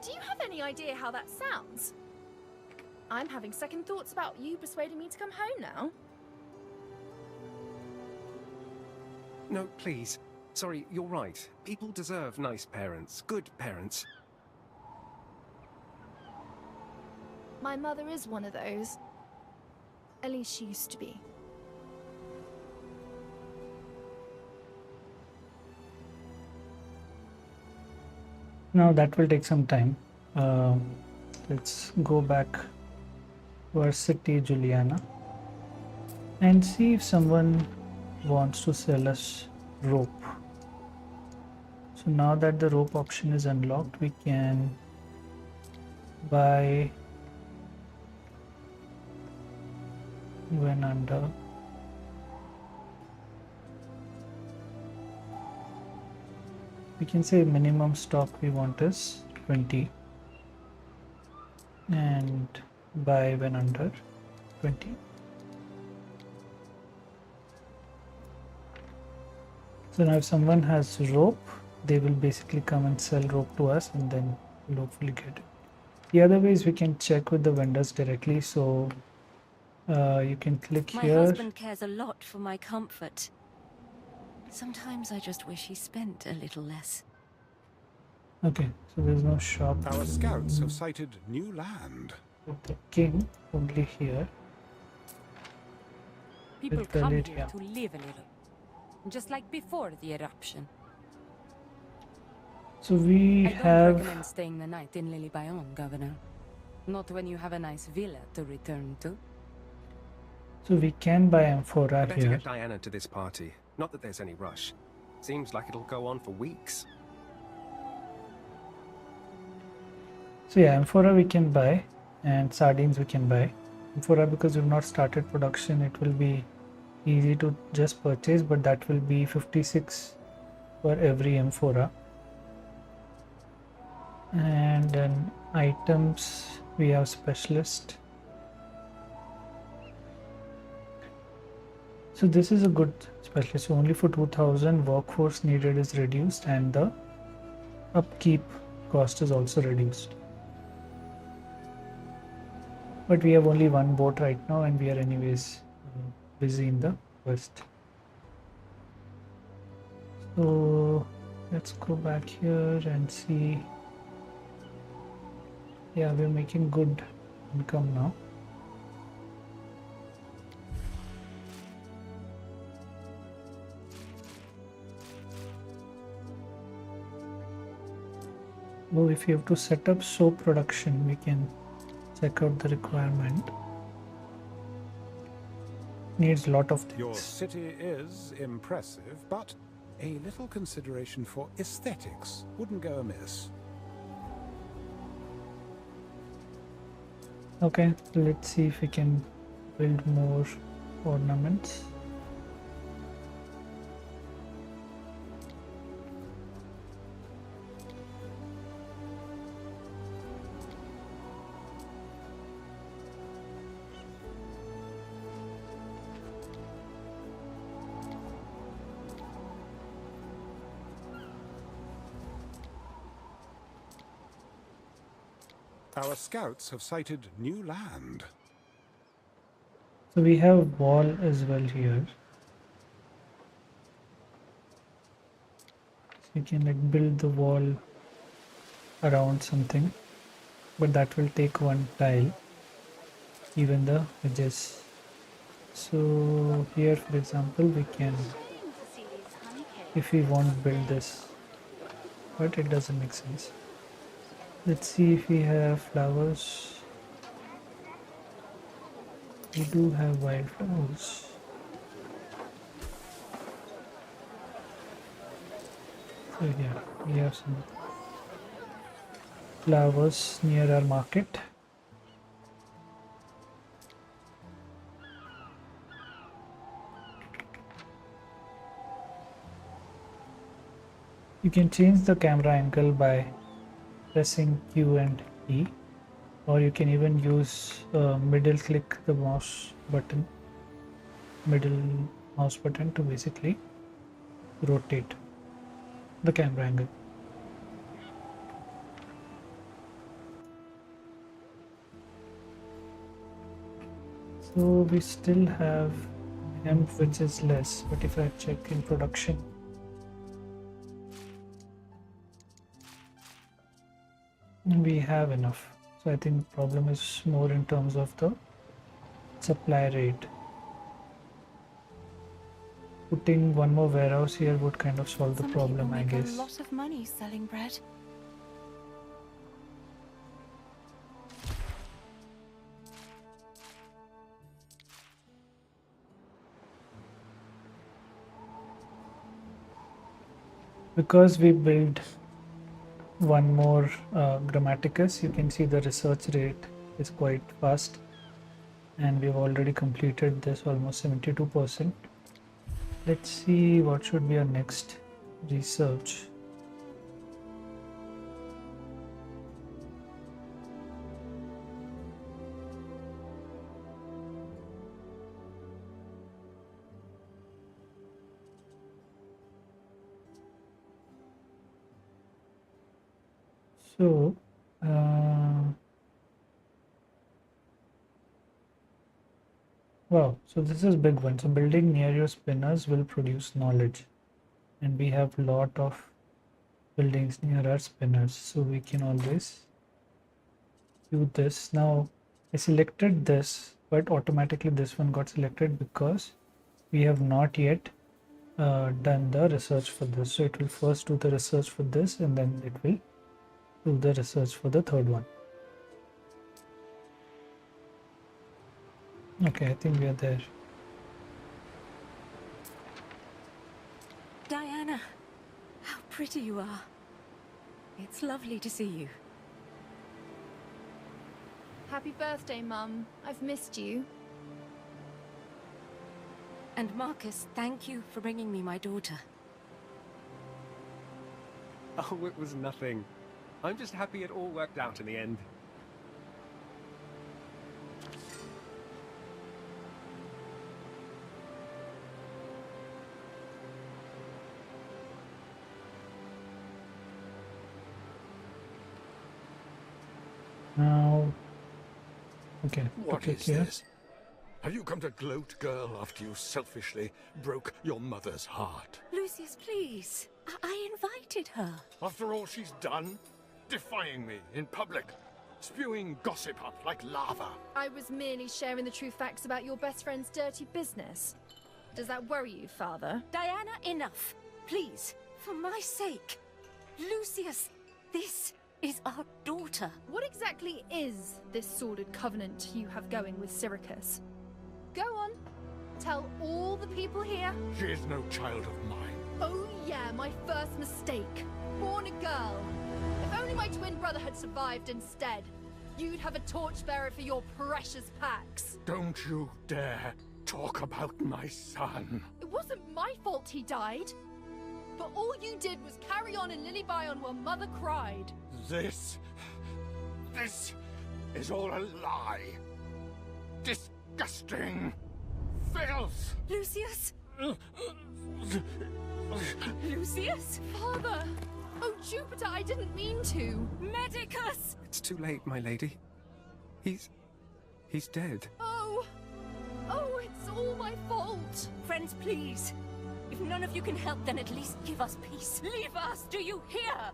Speaker 9: Do you have any idea how that sounds? I'm having second thoughts about you persuading me to come home now.
Speaker 3: No, please. Sorry, you're right. People deserve nice parents, good parents.
Speaker 9: My mother is one of those. At least she used to be.
Speaker 1: Now that will take some time. Let's go back to our city, Juliana, and see if someone wants to sell us rope. So now that the rope option is unlocked, we can buy when under. We can say minimum stock we want is 20 and buy when under 20. So now if someone has rope, they will basically come and sell rope to us, and then we'll hopefully get it. The other way is we can check with the vendors directly. So you can click
Speaker 7: My
Speaker 1: here.
Speaker 7: husband cares a lot for my comfort. Sometimes I just wish he spent a little less.
Speaker 1: Okay, so there's no shop.
Speaker 5: Our scouts have sighted new land.
Speaker 1: With the king only here.
Speaker 4: People
Speaker 1: With
Speaker 4: come
Speaker 1: Valeria.
Speaker 4: here to live a little. Just like before the eruption.
Speaker 1: So we
Speaker 4: I don't
Speaker 1: have
Speaker 4: recommend staying the night in Lily Bayon, Governor. Not when you have a nice villa to return to.
Speaker 1: So we can buy amphora
Speaker 3: Better
Speaker 1: here.
Speaker 3: get Diana to this party. Not that there's any rush. Seems like it'll go on for weeks.
Speaker 1: So yeah, amphora we can buy, and sardines we can buy. Amphora, because we've not started production, it will be easy to just purchase, but that will be 56 for every amphora. And then items, we have specialist. So this is a good specialist. So only for 2000 workforce needed is reduced, and the upkeep cost is also reduced. But we have only one boat right now, and we are anyways busy in the west. So let's go back here and see. Yeah, we're making good income now. Oh, if you have to set up soap production, we can check out the requirement. Needs a lot of things.
Speaker 5: Your city is impressive, but a little consideration for aesthetics wouldn't go amiss.
Speaker 1: Okay, let's see if we can build more ornaments.
Speaker 5: Our scouts have sighted new land.
Speaker 1: So we have wall as well here. So you can like build the wall around something, but that will take one tile, even the edges. So here, for example, we can, if we want to build this, but it doesn't make sense. Let's see if we have flowers. We do have wildflowers. So yeah, we have some flowers near our market. You can change the camera angle by pressing Q and E, or you can even use middle click the middle mouse button to basically rotate the camera angle. So we still have hemp, which is less, but if I check in production, we have enough. So I think the problem is more in terms of the supply rate. Putting one more warehouse here would kind of solve the
Speaker 6: Some
Speaker 1: problem,
Speaker 6: people
Speaker 1: I
Speaker 6: make
Speaker 1: guess.
Speaker 6: a lot of money selling bread.
Speaker 1: Because we build one more Grammaticus, you can see the research rate is quite fast, and we've already completed this almost 72%. Let's see what should be our next research. So wow, so this is big one. So building near your spinners will produce knowledge, and we have lot of buildings near our spinners, so we can always do this. Now I selected this, but automatically this one got selected because we have not yet done the research for this. So it will first do the research for this, and then it will do the research for the third one. Okay, I think we are there.
Speaker 7: Diana, how pretty you are. It's lovely to see you.
Speaker 9: Happy birthday, Mum. I've missed you.
Speaker 7: And Marcus, thank you for bringing me my daughter.
Speaker 3: Oh, it was nothing. I'm just happy it all worked out in the end.
Speaker 1: Now, okay,
Speaker 2: What
Speaker 1: click
Speaker 2: is
Speaker 1: here.
Speaker 2: this? Have you come to gloat, girl, after you selfishly broke your mother's heart?
Speaker 7: Lucius, please. I invited her.
Speaker 2: After all she's done? Defying me in public, spewing gossip up like lava.
Speaker 9: I was merely sharing the true facts about your best friend's dirty business. Does that worry you, Father?
Speaker 7: Diana, enough. Please, for my sake. Lucius, this is our daughter.
Speaker 9: What exactly is this sordid covenant you have going with Syracuse? Go on. Tell all the people here.
Speaker 2: She is no child of mine.
Speaker 9: Oh yeah, my first mistake. Born a girl. If only my twin brother had survived instead. You'd have a torchbearer for your precious Pax.
Speaker 2: Don't you dare talk about my son.
Speaker 9: It wasn't my fault he died. But all you did was carry on in Lilybion while Mother cried.
Speaker 2: This is all a lie. Disgusting filth.
Speaker 7: Lucius? Lucius?
Speaker 9: Father! Oh, Jupiter, I didn't mean to.
Speaker 7: Medicus!
Speaker 3: It's too late, my lady. He's dead.
Speaker 9: Oh, it's all my fault.
Speaker 7: Friends, please. If none of you can help, then at least give us peace. Leave us, do you hear?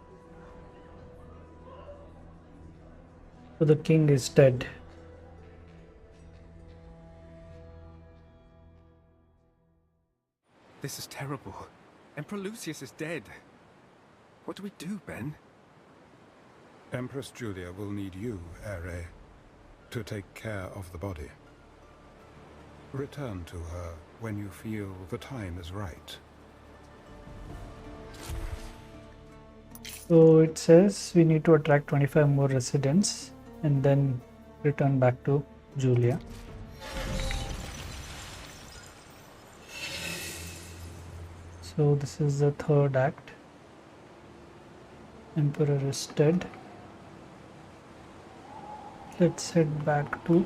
Speaker 1: So the king is dead.
Speaker 3: This is terrible. Emperor Lucius is dead. What do we do, Ben?
Speaker 5: Empress Julia will need you, Ere, to take care of the body. Return to her when you feel the time is right.
Speaker 1: So it says we need to attract 25 more residents and then return back to Julia. So this is the third act. Emperor is dead. Let's head back to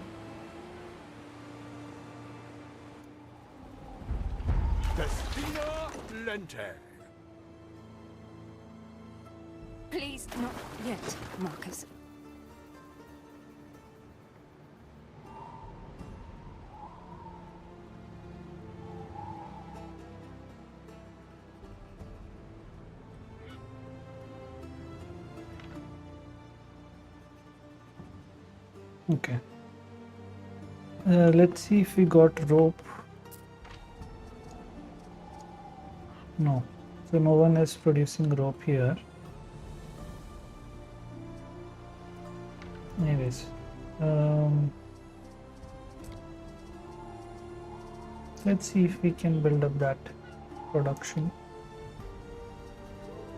Speaker 2: Festina Lente.
Speaker 7: Please, not yet, Marcus.
Speaker 1: okay. Let's see if we got rope. No, so no one is producing rope here. Anyways, let's see if we can build up that production.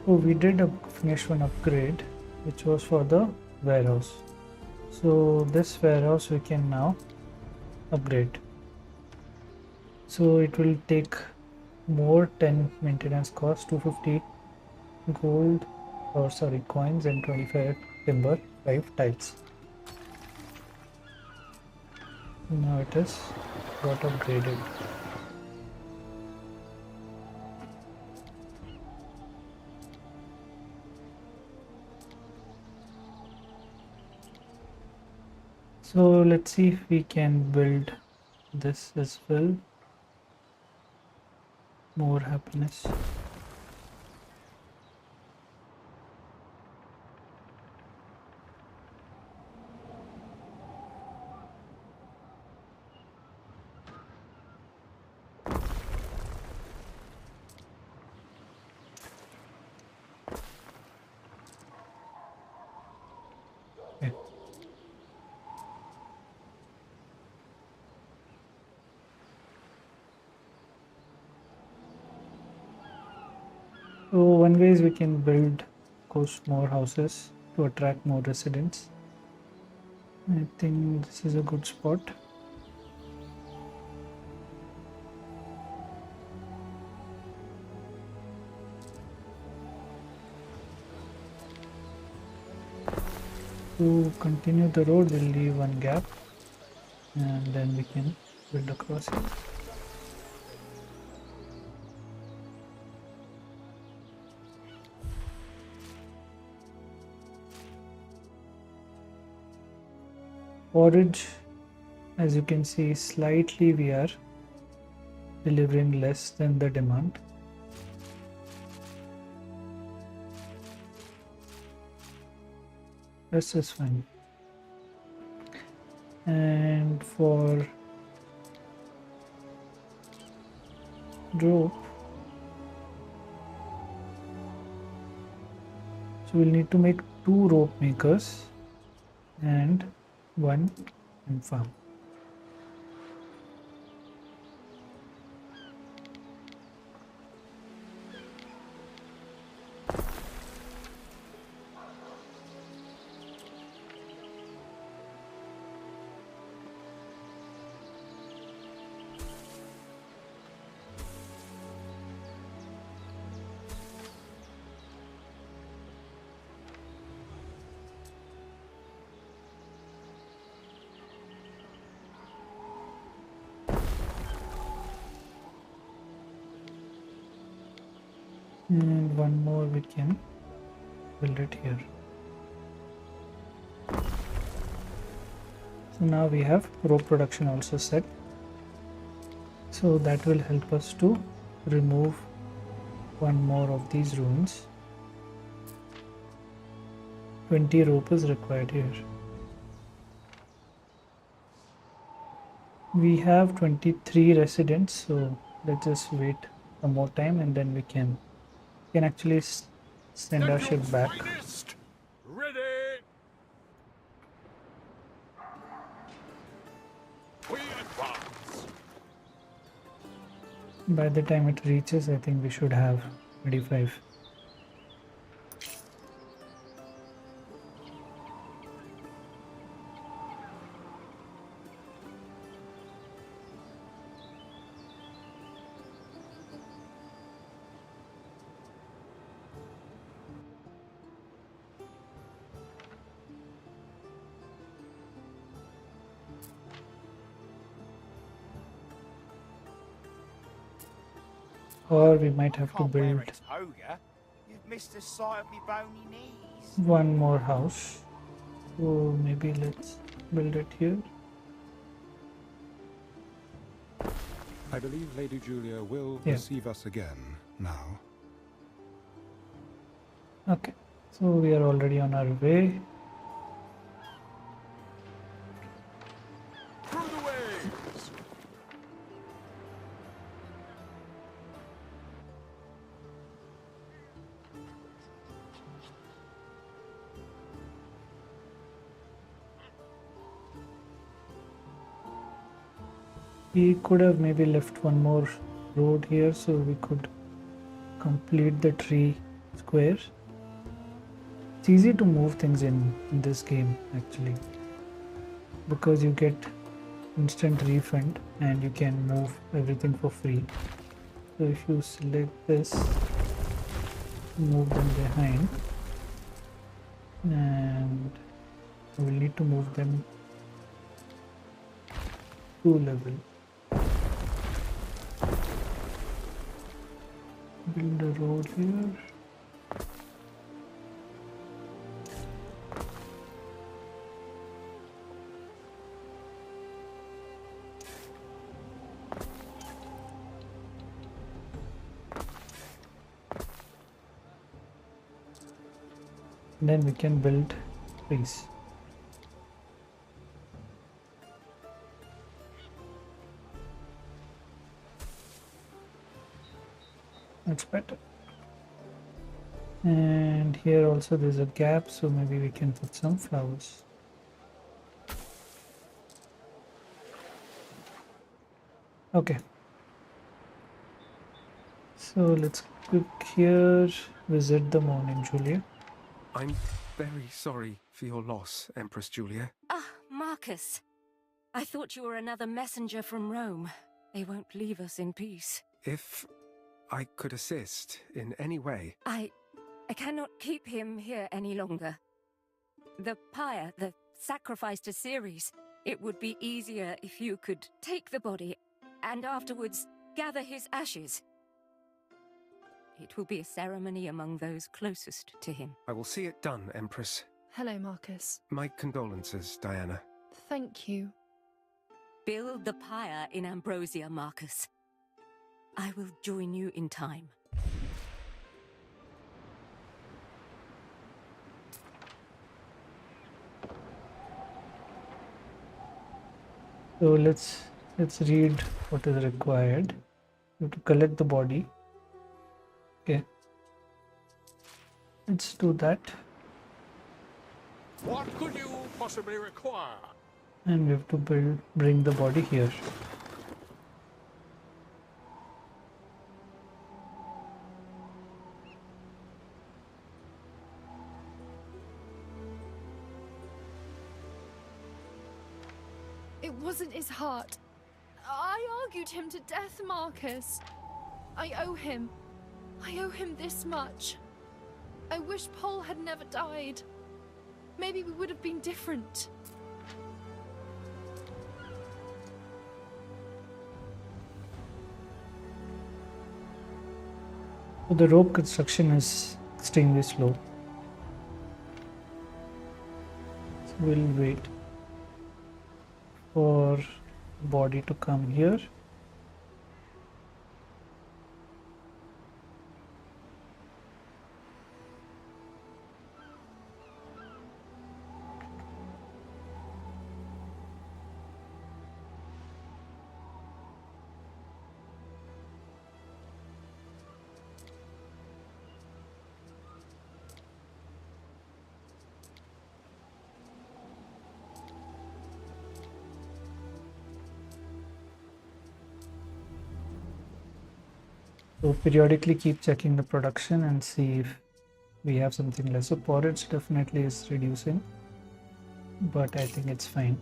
Speaker 1: Oh, we did finish one upgrade, which was for the warehouse. So this warehouse we can now upgrade. So it will take more 10 maintenance cost, 250 gold, or sorry, coins, and 25 timber, 5 tiles. Now it is got upgraded. So let's see if we can build this as well. More happiness. So one way is we can build, of course, more houses to attract more residents. I think this is a good spot. To continue the road, we'll leave one gap and then we can build across it. Forage, as you can see, slightly we are delivering less than the demand. This is fine. And for rope, so we'll need to make 2 rope makers and 1 in farm. And one more we can build it here. So now we have rope production also set. So that will help us to remove one more of these ruins. 20 rope is required here. We have 23 residents, so let's just wait some more time and then we can actually send our ship back.
Speaker 2: Finest! Ready! We advance!
Speaker 1: By the time it reaches, I think we should have 25. Or we might have to build
Speaker 10: You've missed the sight of me bony knees.
Speaker 1: one more house. So maybe let's build it here.
Speaker 5: I believe Lady Julia will receive us again now.
Speaker 1: Okay, so we are already on our way.
Speaker 2: Through the waves!
Speaker 1: We could have maybe left one more road here so we could complete the tree square. It's easy to move things in this game actually, because you get instant refund and you can move everything for free. So if you select this, move them behind, and we'll need to move them 2 level. Build a road here. Then we can build trees. That's better. And here also there's a gap, so maybe we can put some flowers. Okay. So let's Click here. Visit the morning, Julia.
Speaker 3: I'm very sorry for your loss, Empress Julia.
Speaker 7: Ah, Marcus. I thought you were another messenger from Rome. They won't leave us in peace.
Speaker 3: If I could assist in any way...
Speaker 7: I cannot keep him here any longer. The pyre, the sacrifice to Ceres, it would be easier if you could take the body and afterwards gather his ashes. It will be a ceremony among those closest to him.
Speaker 3: I will see it done, Empress.
Speaker 9: Hello, Marcus.
Speaker 3: My condolences, Diana.
Speaker 9: Thank you.
Speaker 7: Build the pyre in Ambrosia, Marcus. I will join you in time.
Speaker 1: So let's read what is required. You have to collect the body. Okay. Let's do that.
Speaker 2: What could you possibly require?
Speaker 1: And we have to bring the body here.
Speaker 9: It wasn't his heart. I argued him to death, Marcus. I owe him this much. I wish Paul had never died. Maybe we would have been different.
Speaker 1: So the rope construction is extremely slow. So we'll wait for body to come here. So periodically keep checking the production and see if we have something less. So porridge definitely is reducing, but I think it's fine.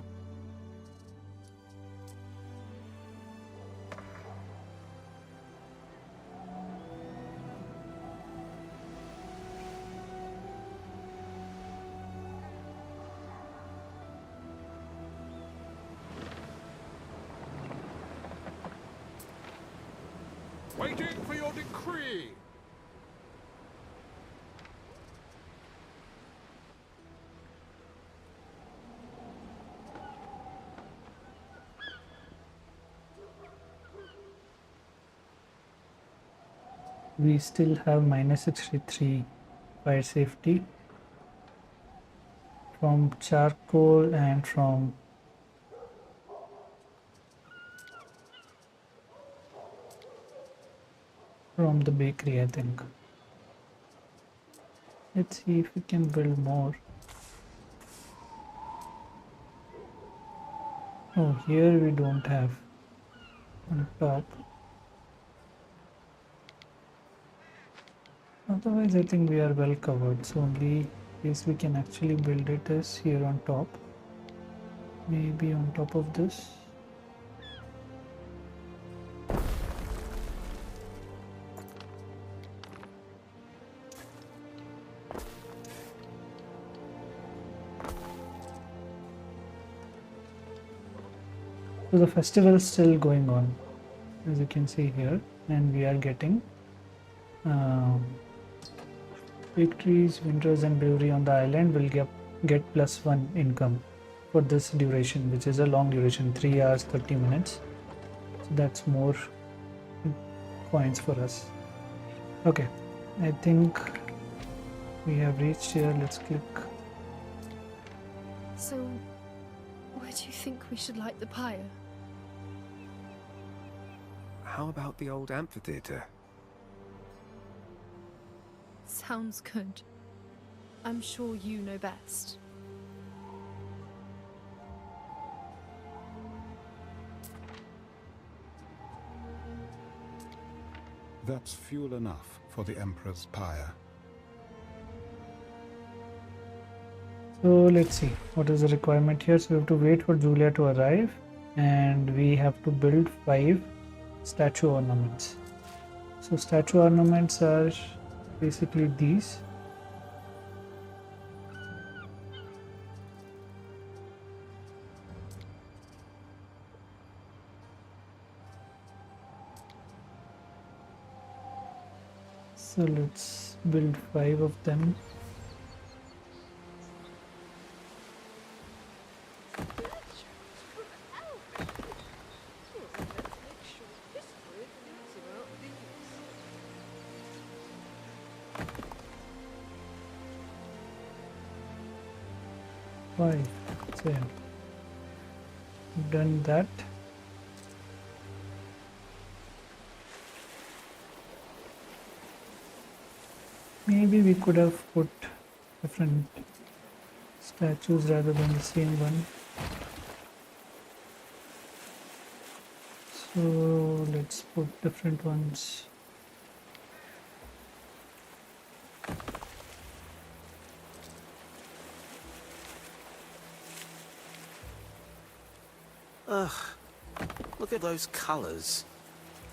Speaker 2: Waiting for your decree.
Speaker 1: We still have minus 63 fire safety from charcoal and from the bakery, I think. Let's see if we can build more. Oh, here we don't have on top. Otherwise, I think we are well covered. So only place we can actually build it is here on top. Maybe on top of this. So the festival is still going on, as you can see here, and we are getting victories, winters and brewery on the island will get +1 income for this duration, which is a long duration, 3 hours 30 minutes. So that's more points for us. Okay, I think we have reached here. Let's click.
Speaker 9: So, where do you think we should light the pyre?
Speaker 3: How about the old amphitheater?
Speaker 9: Sounds good. I'm sure you know best.
Speaker 5: That's fuel enough for the Emperor's pyre.
Speaker 1: So let's see what is the requirement here. So we have to wait for Julia to arrive, and we have to build 5 statue ornaments. So statue ornaments are basically these. So let's build 5 of them. Five. So yeah. Done that. Maybe we could have put different statues rather than the same one. So let's put different ones.
Speaker 8: Ugh, look at those colors.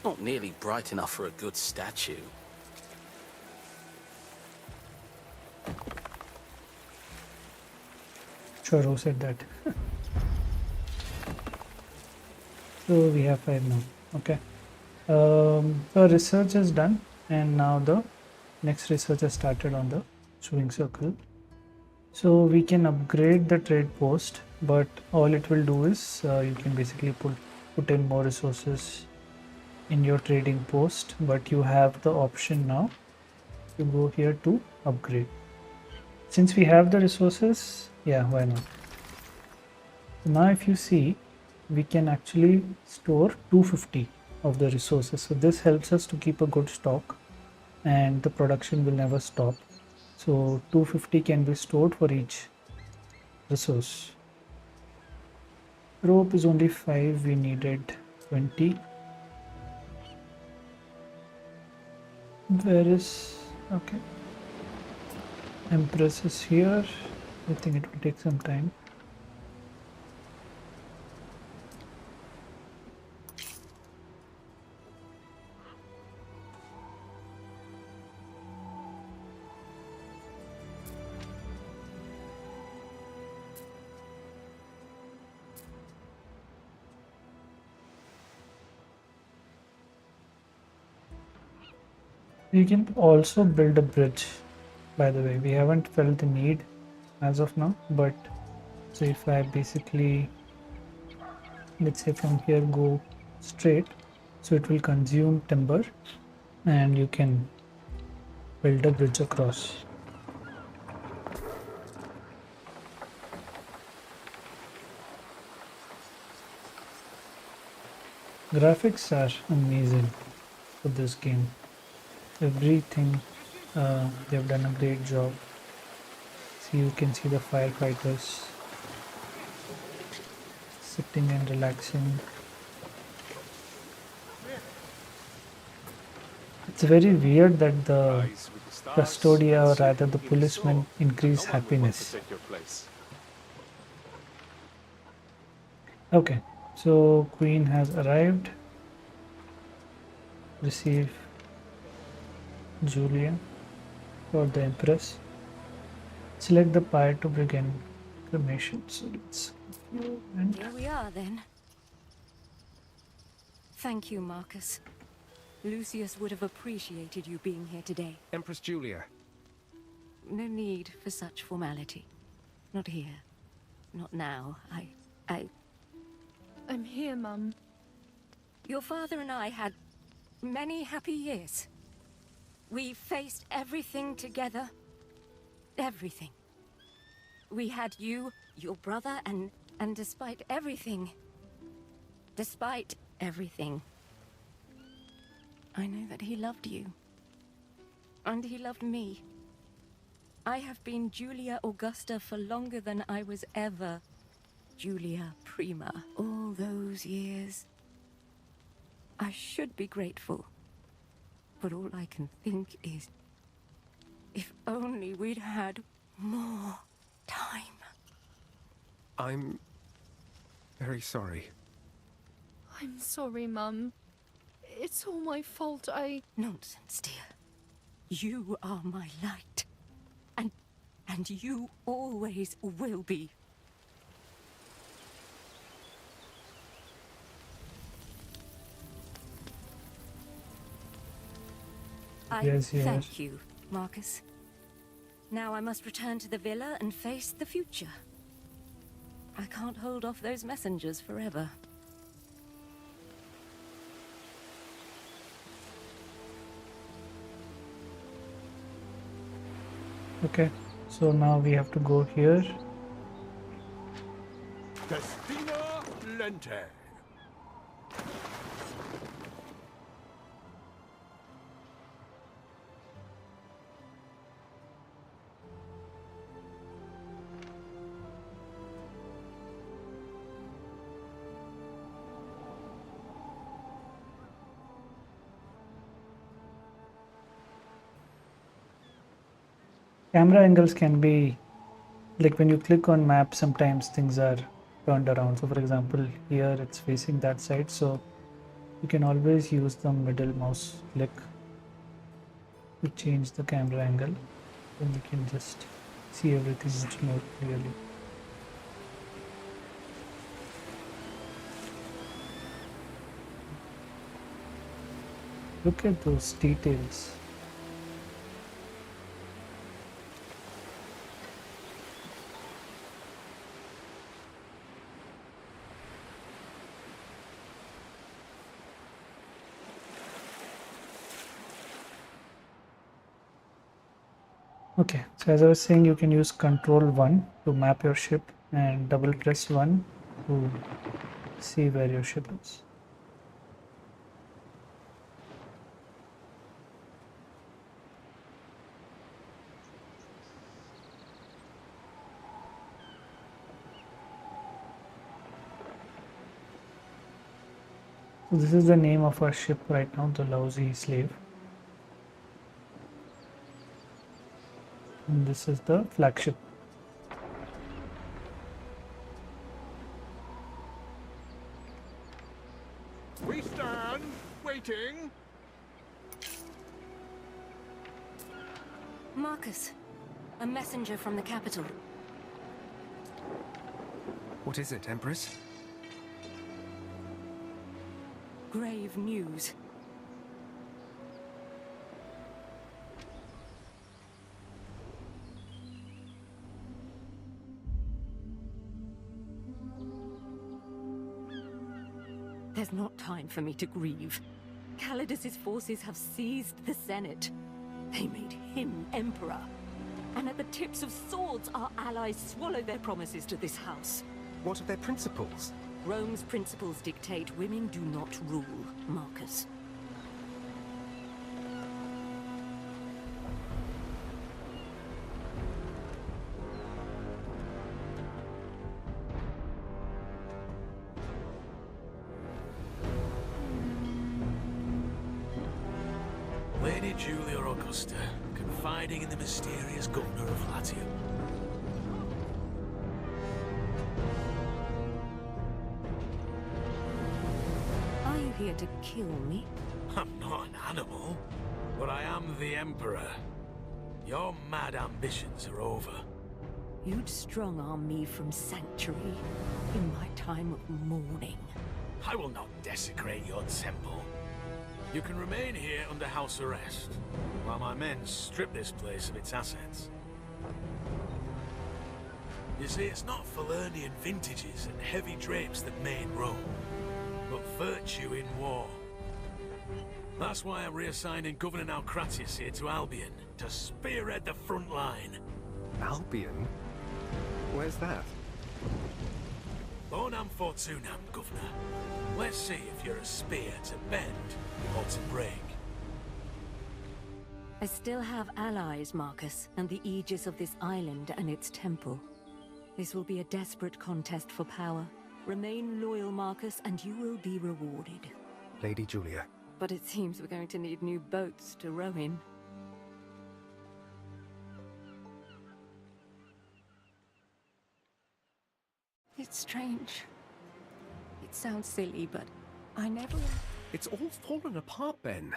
Speaker 8: Not nearly bright enough for a good statue.
Speaker 1: Sure, who said that? So we have 5 now. Okay. So research is done, and now the next research has started on the sewing circle. So we can upgrade the trade post, but all it will do is you can basically put in more resources in your trading post, but you have the option now to go here to upgrade. Since we have the resources, yeah, why not? So now if you see, we can actually store 250 of the resources. So this helps us to keep a good stock, and the production will never stop. So 250 can be stored for each resource. Rope is only 5, we needed 20. Where is, okay, Empress is here. I think it will take some time. You can also build a bridge, by the way. We haven't felt the need as of now, but so if I basically, let's say from here go straight, so it will consume timber and you can build a bridge across. Graphics are amazing for this game. Everything, they've done a great job. See, you can see the firefighters sitting and relaxing. It's very weird that the custodia, or rather the policemen, increase happiness. Okay, so Queen has arrived. Receive Julia for the Empress. Select the pyre to begin cremation. So let's go and
Speaker 7: Here we are then. Thank you, Marcus. Lucius would have appreciated you being here today.
Speaker 3: Empress Julia.
Speaker 7: No need for such formality. Not here. Not now.
Speaker 9: I'm here, Mum.
Speaker 7: Your father and I had many happy years. We faced everything together. Everything. We had you, your brother, and despite everything... Despite everything... I know that he loved you. And he loved me. I have been Julia Augusta for longer than I was ever Julia Prima. All those years. I should be grateful But all I can think is, if only we'd had more time.
Speaker 3: I'm very sorry.
Speaker 9: I'm sorry, Mum. It's all my fault.
Speaker 7: Nonsense, dear. You are my light. And you always will be.
Speaker 1: Yes, yes.
Speaker 7: Thank you, Marcus. Now I must return to the villa and face the future. I can't hold off those messengers forever.
Speaker 1: Okay, so now we have to go here.
Speaker 2: Destina Lente.
Speaker 1: Camera angles can be, like when you click on map, sometimes things are turned around. So for example, here it's facing that side, so you can always use the middle mouse click to change the camera angle, and you can just see everything much more clearly. Look at those details. Okay, so as I was saying, you can use Control 1 to map your ship and double press 1 to see where your ship is. So this is the name of our ship right now, the Lousy Slave. And this is the flagship.
Speaker 2: We stand waiting.
Speaker 7: Marcus, a messenger from the capital.
Speaker 3: What is it, Empress?
Speaker 7: Grave news. There's not time for me to grieve. Calidus's forces have seized the Senate. They made him emperor. And at the tips of swords, our allies swallow their promises to this house.
Speaker 3: What are their principles?
Speaker 7: Rome's principles dictate women do not rule, Marcus.
Speaker 8: Lady Julia Augusta, confiding in the mysterious governor of Latium.
Speaker 7: Are you here to kill me?
Speaker 8: I'm not an animal, but I am the Emperor. Your mad ambitions are over.
Speaker 7: You'd strong-arm me from Sanctuary in my time of mourning.
Speaker 8: I will not desecrate your temple. You can remain here under house arrest, while my men strip this place of its assets. You see, it's not Falernian vintages and heavy drapes that made Rome, but virtue in war. That's why I'm reassigning Governor Naucratius here to Albion, to spearhead the front line.
Speaker 3: Albion? Where's that?
Speaker 8: Bonam Fortunam, Governor. Let's see if you're a spear to bend or to break.
Speaker 7: I still have allies, Marcus, and the aegis of this island and its temple. This will be a desperate contest for power. Remain loyal, Marcus, and you will be rewarded.
Speaker 3: Lady Julia,
Speaker 7: but it seems we're going to need new boats to row in. It's strange. It sounds silly, but I never...
Speaker 3: It's all fallen apart, Ben.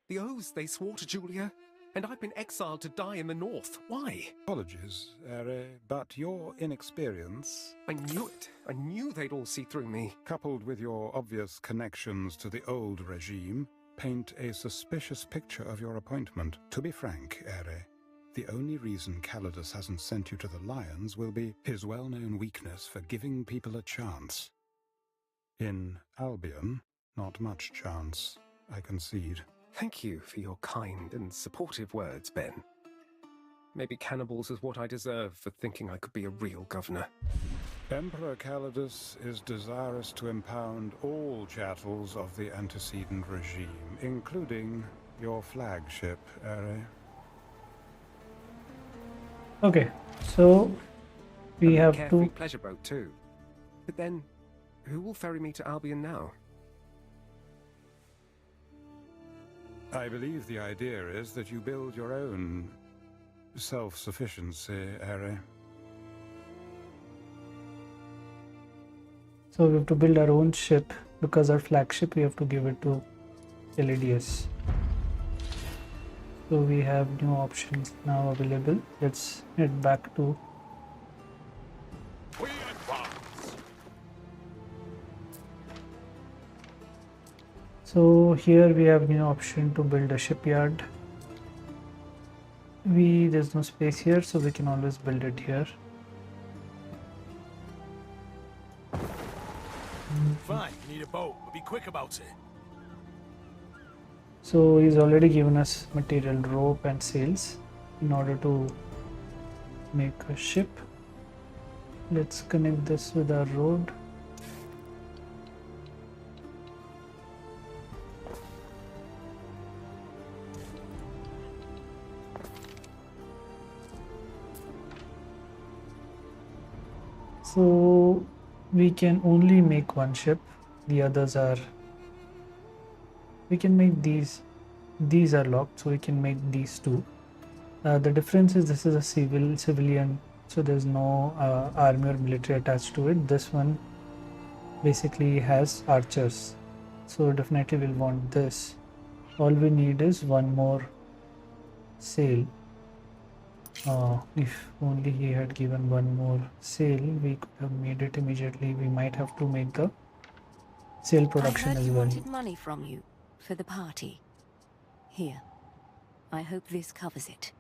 Speaker 3: The oaths they swore to Julia, and I've been exiled to die in the north. Why?
Speaker 5: Apologies, Ere, but your inexperience,
Speaker 3: I knew it. I knew they'd all see through me.
Speaker 5: coupled with your obvious connections to the old regime, paint a suspicious picture of your appointment. To be frank, Ere, the only reason Calidus hasn't sent you to the Lions will be his well-known weakness for giving people a chance. In Albion, not much chance, I concede.
Speaker 3: Thank you for your kind and supportive words, Ben. Maybe cannibals is what I deserve for thinking I could be a real governor.
Speaker 5: Emperor Calidus is desirous to impound all chattels of the antecedent regime, including your flagship, Ere.
Speaker 1: Okay, so we
Speaker 3: And a
Speaker 1: have
Speaker 3: carefree
Speaker 1: to...
Speaker 3: pleasure boat too. But then, who will ferry me to Albion now?
Speaker 5: I believe the idea is that you build your own self-sufficiency, Ere.
Speaker 1: So we have to build our own ship, because our flagship we have to give it to Elidius. So we have new options now available. Let's head back to...
Speaker 2: We advance.
Speaker 1: So here we have new option to build a shipyard. There's no space here, so we can always build it here.
Speaker 8: Fine, you need a boat, but be quick about it.
Speaker 1: So he's already given us material, rope and sails in order to make a ship. Let's connect this with our road. So we can only make one ship. The others are... We can make these. These are locked, so we can make these two. The difference is this is a civilian, so there's no army or military attached to it. This one basically has archers, so definitely we'll want this. All we need is one more sail. If only he had given one more sail, we could have made it immediately. We might have to make the sail production
Speaker 7: I heard
Speaker 1: as
Speaker 7: you
Speaker 1: well.
Speaker 7: wanted money from you for the party. Here. I hope this covers it.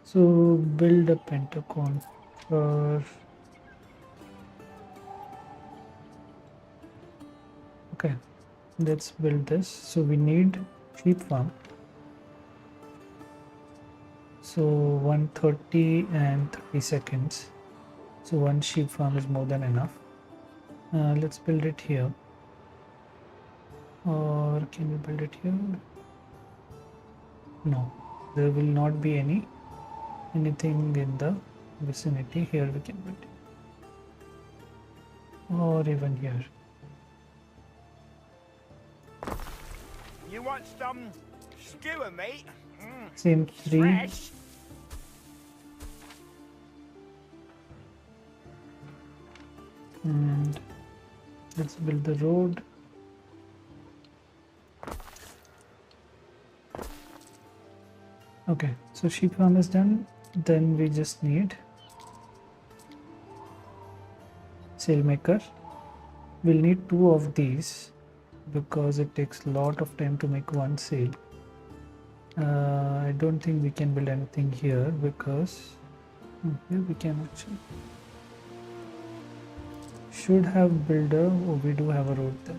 Speaker 1: So build a pentagon for... Okay, let's build this. So we need sheep farm. So 130 and 30 seconds. So one sheep farm is more than enough. Let's build it here. Or can we build it here? No, there will not be anything in the vicinity. Here we can build it. Or even here.
Speaker 10: You want some skewer, mate?
Speaker 1: Same 3.
Speaker 10: Fresh.
Speaker 1: And let's build the road. Okay, so sheep farm is done. Then we just need sailmaker. We'll need 2 of these because it takes a lot of time to make one sail. I don't think we can build anything here because here we can actually should have builder. Oh, we do have a road there.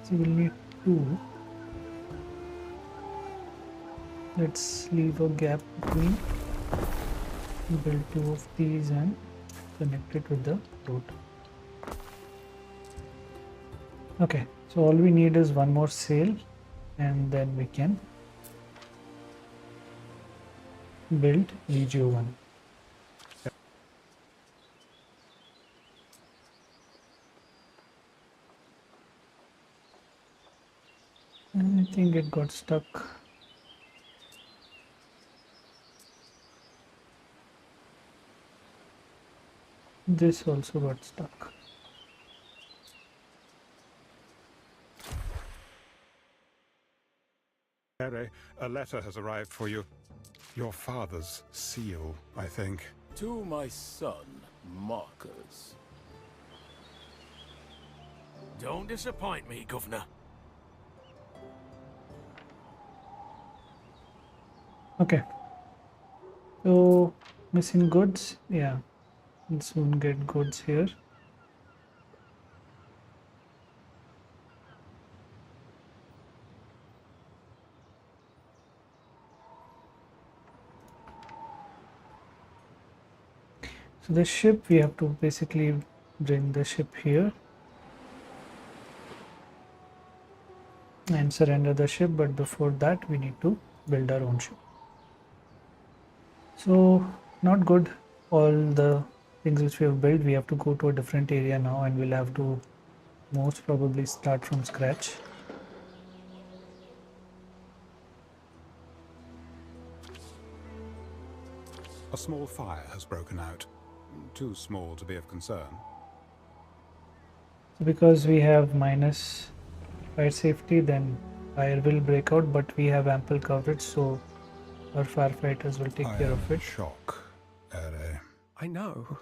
Speaker 1: So we'll need 2. Let's leave a gap between. Build 2 of these and connect it with the road. Okay, so all we need is one more sail and then we can build Regio 1. think it got stuck. This also got stuck.
Speaker 5: Ere, a letter has arrived for you. Your father's seal, I think.
Speaker 11: To my son, Marcus.
Speaker 8: Don't disappoint me, Governor.
Speaker 1: Okay. So, missing goods? Yeah. We'll soon get goods here. So the ship, we have to basically bring the ship here and surrender the ship, but before that we need to build our own ship. So not good. All the things which we have built, we have to go to a different area now, and we'll have to most probably start from scratch.
Speaker 5: A small fire has broken out. Too small to be of concern.
Speaker 1: So because we have minus fire safety, then fire will break out, but we have ample coverage, so our firefighters will take care of it.
Speaker 5: Shock, Ere.
Speaker 3: I know.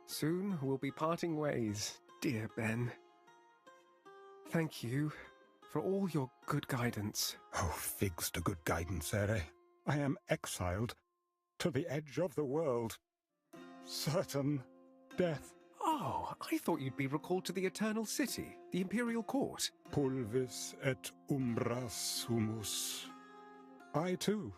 Speaker 3: Soon we'll be parting ways, dear Ben. Thank you for all your good guidance.
Speaker 5: Oh, figs to good guidance, Ere. I am exiled to the edge of the world. Certain death.
Speaker 3: Oh, I thought you'd be recalled to the Eternal City, the Imperial Court.
Speaker 5: Pulvis et umbra sumus. I too,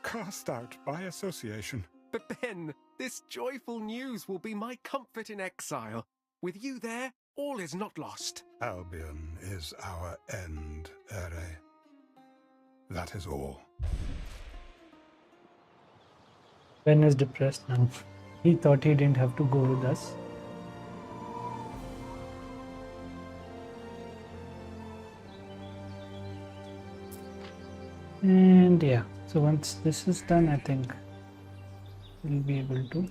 Speaker 5: cast out by association.
Speaker 3: But Ben, this joyful news will be my comfort in exile. With you there, all is not lost.
Speaker 5: Albion is our end, Ere. That is all.
Speaker 1: Ben is depressed now. He thought he didn't have to go with us. And yeah, so once this is done, I think we'll be able to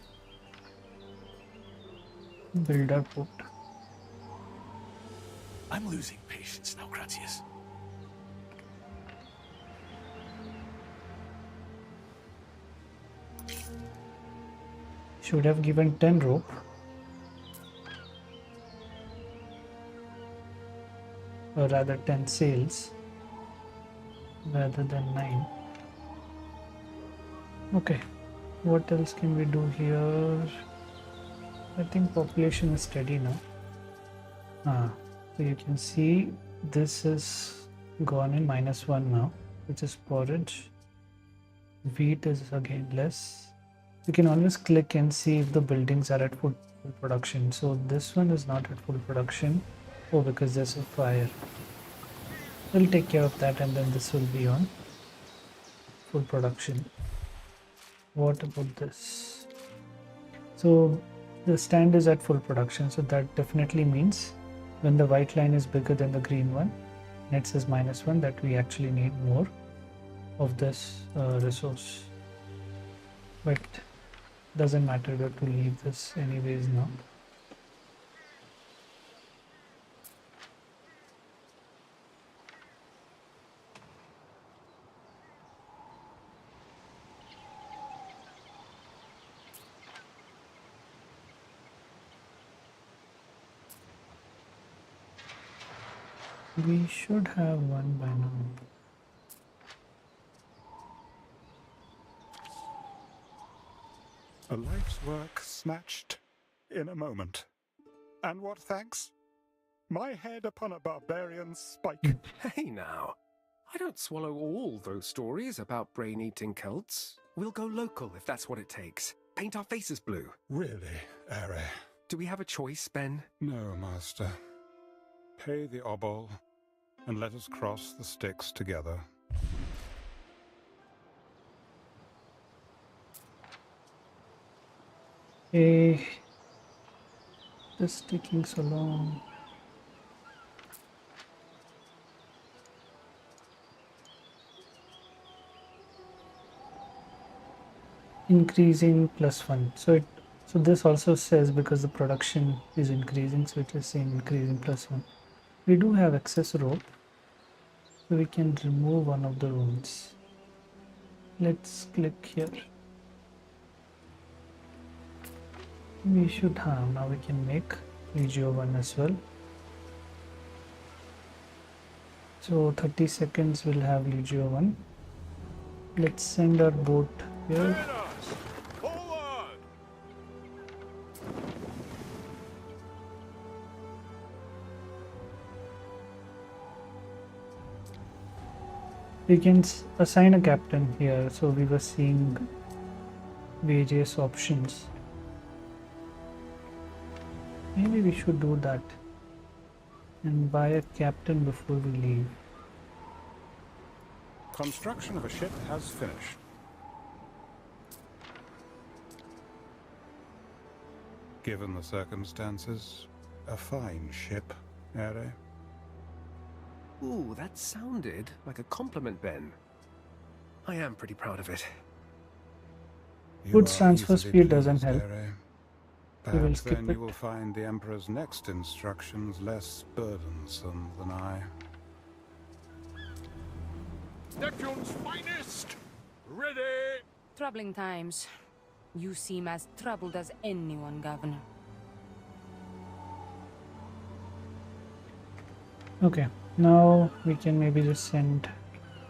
Speaker 1: build our port.
Speaker 8: I'm losing patience now, Gratius.
Speaker 1: Should have given 10 rope. Or rather 10 sails rather than 9. Okay, what else can we do here? I think population is steady now. So you can see this is gone in -1 now, which is porridge. Wheat is again less. You can always click and see if the buildings are at full production. So this one is not at full production. Oh, because there's a fire. We'll take care of that, and then this will be on full production. What about this? So the stand is at full production, so that definitely means when the white line is bigger than the green one and it says -1, that we actually need more of this resource. But doesn't matter, we have to leave this anyways now. We should have one by now.
Speaker 5: A life's work snatched in a moment. And what thanks? My head upon a barbarian's spike.
Speaker 3: Hey now, I don't swallow all those stories about brain-eating cults. We'll go local if that's what it takes. Paint our faces blue.
Speaker 5: Really, Ere?
Speaker 3: Do we have a choice, Ben?
Speaker 5: No, master. Pay the obol, and let us cross the Styx together.
Speaker 1: Hey, this is taking so long. increasing +1. So this also says because the production is increasing, so it is saying increasing +1. We do have excess rope, so we can remove one of the runes. Let's click here. We should have, now we can make Legio 1 as well. So 30 seconds we'll have Legio 1. Let's send our boat here.
Speaker 2: Forward!
Speaker 1: We can assign a captain here, so we were seeing various options. Maybe we should do that and buy a captain before we leave.
Speaker 5: Construction of a ship has finished. Given the circumstances, a fine ship, Ere.
Speaker 3: Ooh, that sounded like a compliment, Ben. I am pretty proud of it.
Speaker 1: Goods
Speaker 5: are
Speaker 1: transfer
Speaker 5: easily
Speaker 1: speed doesn't
Speaker 5: pleased,
Speaker 1: help.
Speaker 5: Ere.
Speaker 1: We will
Speaker 5: Perhaps
Speaker 1: skip
Speaker 5: then
Speaker 1: it.
Speaker 5: you will find the Emperor's next instructions less burdensome than I.
Speaker 2: Neptune's finest! Ready!
Speaker 4: Troubling times. You seem as troubled as anyone, Governor.
Speaker 1: Okay, now we can maybe just send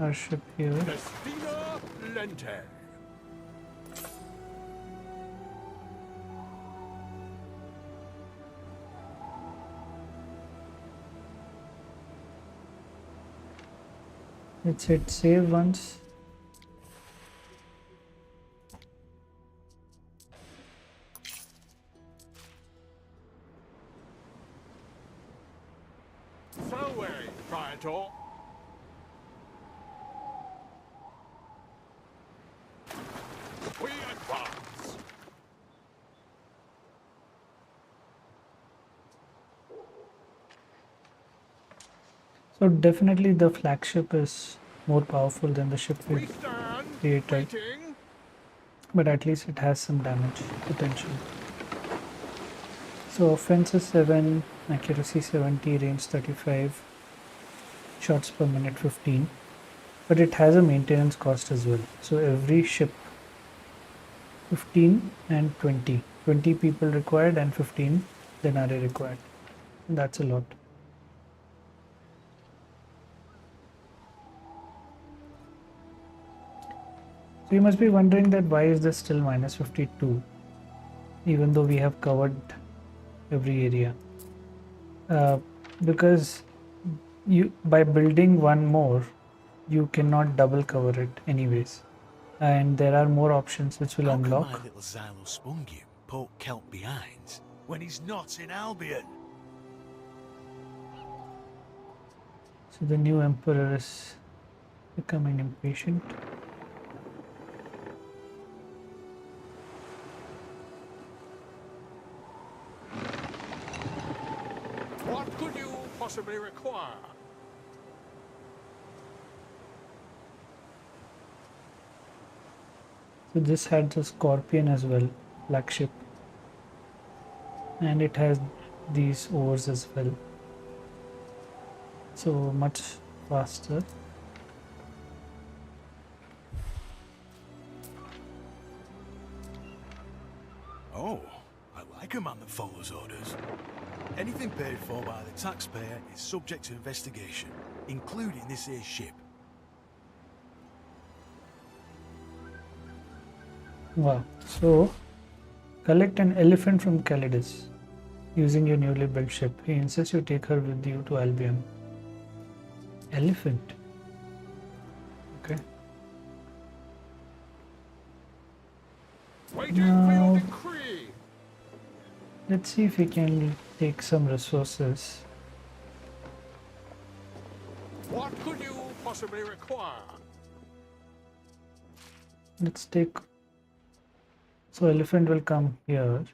Speaker 1: our ship here.
Speaker 2: Destina Lente.
Speaker 1: Let's hit save once.
Speaker 2: Salve, Praetor. We advance.
Speaker 1: So definitely the flagship is more powerful than the ship
Speaker 2: We
Speaker 1: we
Speaker 2: stand
Speaker 1: created,
Speaker 2: waiting.
Speaker 1: but at least it has some damage potential. So offense is 7, accuracy 70, range 35, shots per minute 15, but it has a maintenance cost as well. So every ship 15 and 20 people required and 15 denarii required. That's a lot. So you must be wondering that why is this still minus 52 even though we have covered every area. Because you, by building one more, you cannot double cover it anyways, and there are more options which will
Speaker 8: How can
Speaker 1: unlock.
Speaker 8: my little Xylospungium poke Kelp behind when he's not in Albion?
Speaker 1: So the new emperor is becoming impatient.
Speaker 2: What could you possibly require?
Speaker 1: So this had the scorpion as well, flagship, and it has these oars as well, so much faster.
Speaker 8: Oh, I like a man that follows orders. Anything paid for by the taxpayer is subject to investigation, including this here ship.
Speaker 1: Wow. So collect an elephant from Calidus using your newly built ship. He insists you take her with you to Albion. Elephant. Okay.
Speaker 2: Waiting for
Speaker 1: Now
Speaker 2: your decree.
Speaker 1: let's see if we can take some resources.
Speaker 2: What could you possibly require?
Speaker 1: Let's take, so elephant will come here,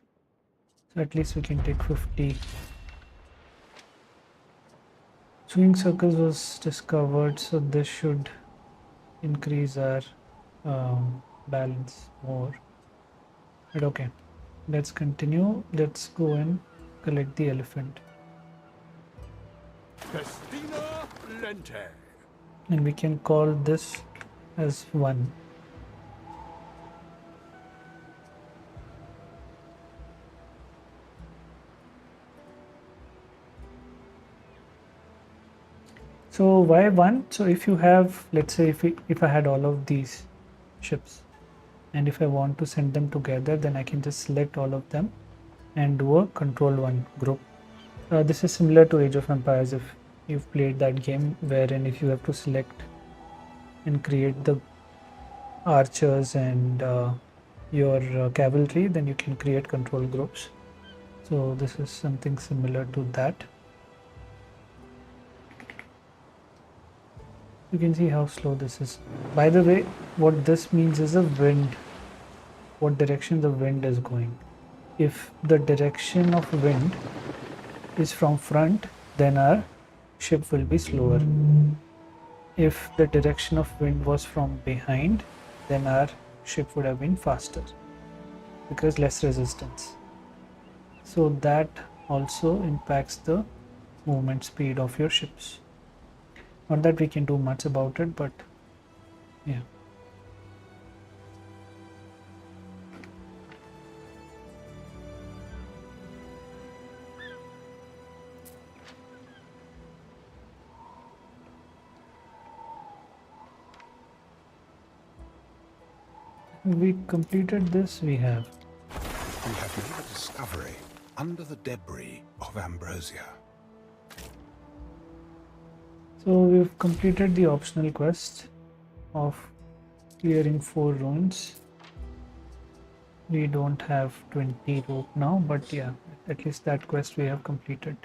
Speaker 1: so at least we can take 50. Swing circles was discovered, so this should increase our balance more. But okay, let's continue. Let's go and collect the elephant.
Speaker 2: Festina Lente.
Speaker 1: And we can call this as 1. So why 1? So if you have, let's say if I had all of these ships, and if I want to send them together, then I can just select all of them and do a control 1 group. This is similar to Age of Empires if you've played that game, wherein if you have to select and create the archers and your cavalry, then you can create control groups. So this is something similar to that. You can see how slow this is. By the way, what this means is a wind, what direction the wind is going. If the direction of wind is from front, then our ship will be slower. If the direction of wind was from behind, then our ship would have been faster because less resistance. So that also impacts the movement speed of your ships. Not that we can do much about it, but yeah. We completed this, we have.
Speaker 5: We have made a discovery under the debris of Ambrosia.
Speaker 1: So we've completed the optional quest of clearing 4 ruins. We don't have 20 rope now, but yeah, at least that quest we have completed.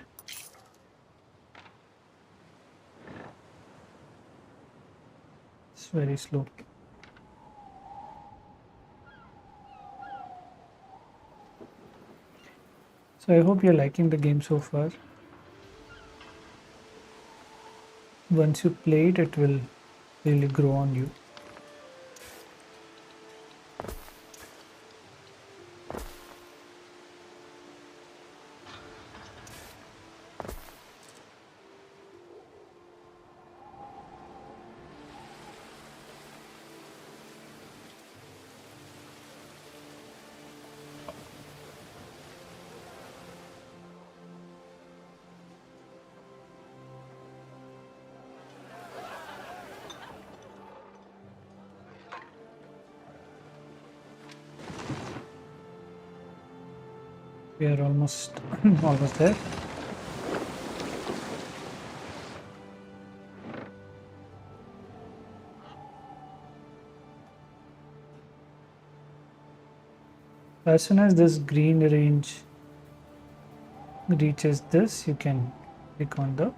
Speaker 1: It's very slow. So I hope you're liking the game so far. Once you play it, it will really grow on you. We are almost almost there. As soon as this green range reaches this, you can click on the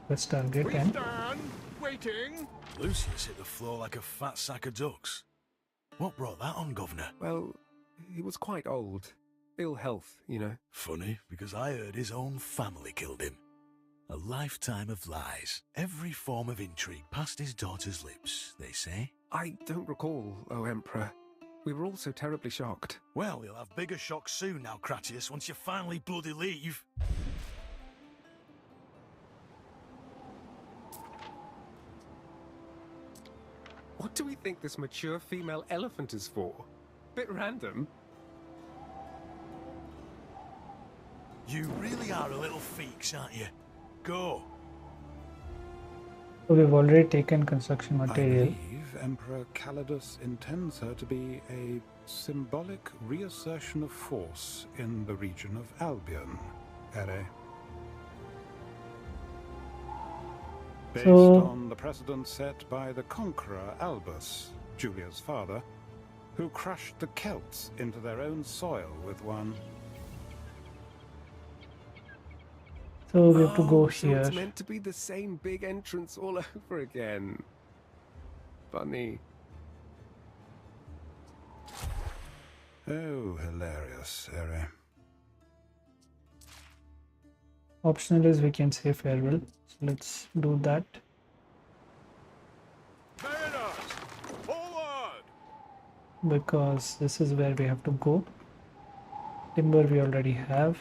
Speaker 1: quest target and
Speaker 2: Waiting.
Speaker 8: Lucius hit the floor like a fat sack of ducks. What brought that on, Governor?
Speaker 3: Well, he was quite old. Ill health, you know.
Speaker 8: Funny, because I heard his own family killed him. A lifetime of lies. Every form of intrigue passed his daughter's lips, they say.
Speaker 3: I don't recall, O Emperor. We were all so terribly shocked.
Speaker 8: Well, you'll have bigger shocks soon now, Cratius, once you finally bloody leave.
Speaker 3: What do we think this mature female elephant is for? Bit random.
Speaker 8: You really are a little feeks, aren't you? Go.
Speaker 1: so we've already taken construction material.
Speaker 5: I believe Emperor Calidus intends her to be a symbolic reassertion of force in the region of Albion, Ere. Based on the precedent set by the conqueror Albus, Julia's father, who crushed the Celts into their own soil with one.
Speaker 1: So we have to go
Speaker 3: So
Speaker 1: here.
Speaker 3: it's meant to be the same big entrance all over again. Funny.
Speaker 5: Oh, hilarious, Ere.
Speaker 1: Optional is we can say farewell. So let's do that.
Speaker 2: Mariners, forward!
Speaker 1: Because this is where we have to go. Timber we already have.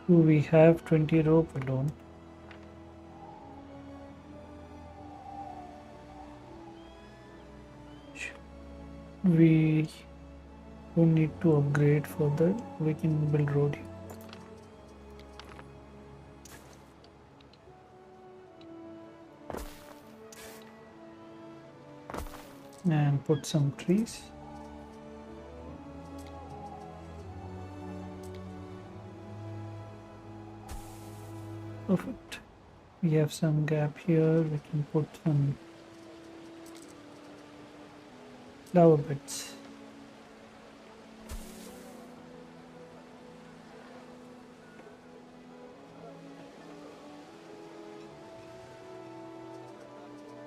Speaker 1: So we have 20 rope alone. We don't need to upgrade further. We can build road here. And put some trees. Perfect. We have some gap here. We can put some flower beds.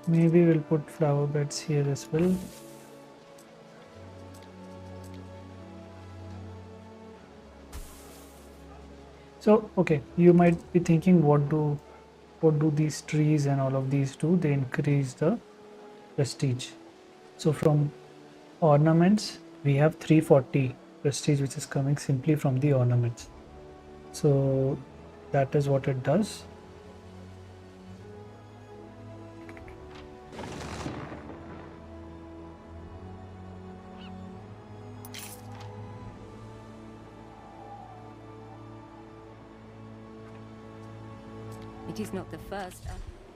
Speaker 1: Maybe we'll put flower beds here as well. So, okay, you might be thinking, what do these trees and all of these do? They increase the prestige. So from ornaments, we have 340 prestige, which is coming simply from the ornaments. So that is what it does.
Speaker 7: It is not the first.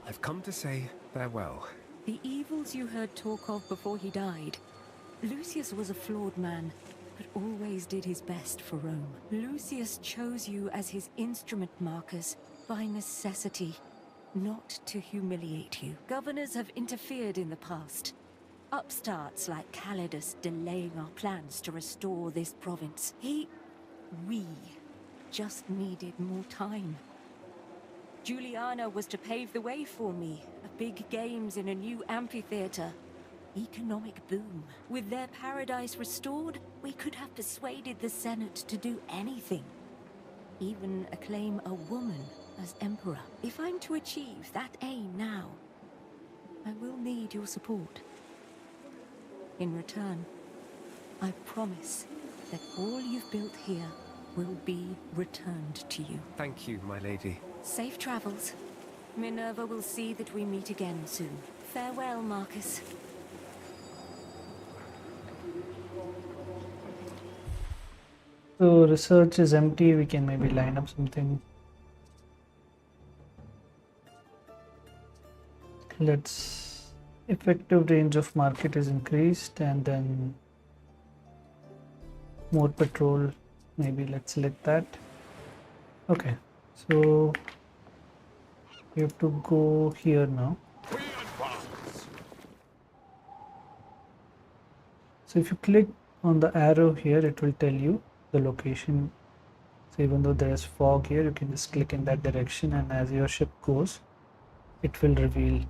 Speaker 3: I've come to say farewell.
Speaker 7: The evils you heard talk of before he died. Lucius was a flawed man, but always did his best for Rome. Lucius chose you as his instrument, Marcus, by necessity, not to humiliate you. Governors have interfered in the past. Upstarts like Calidus delaying our plans to restore this province. We just needed more time. Juliana was to pave the way for me. Big games in a new amphitheater. Economic boom. With their paradise restored, we could have persuaded the Senate to do anything. Even acclaim a woman as emperor. If I'm to achieve that aim now, I will need your support. In return, I promise that all you've built here will be returned to you.
Speaker 3: Thank you, my lady.
Speaker 7: Safe travels. Minerva will see that we meet again soon. Farewell, Marcus.
Speaker 1: So research is empty. We can maybe line up something. Let's effective range of market is increased, and then more patrol. Maybe let's select that. Okay, so we have to go here now. So if you click on the arrow here, it will tell you the location. So even though there is fog here, you can just click in that direction, and as your ship goes, it will reveal.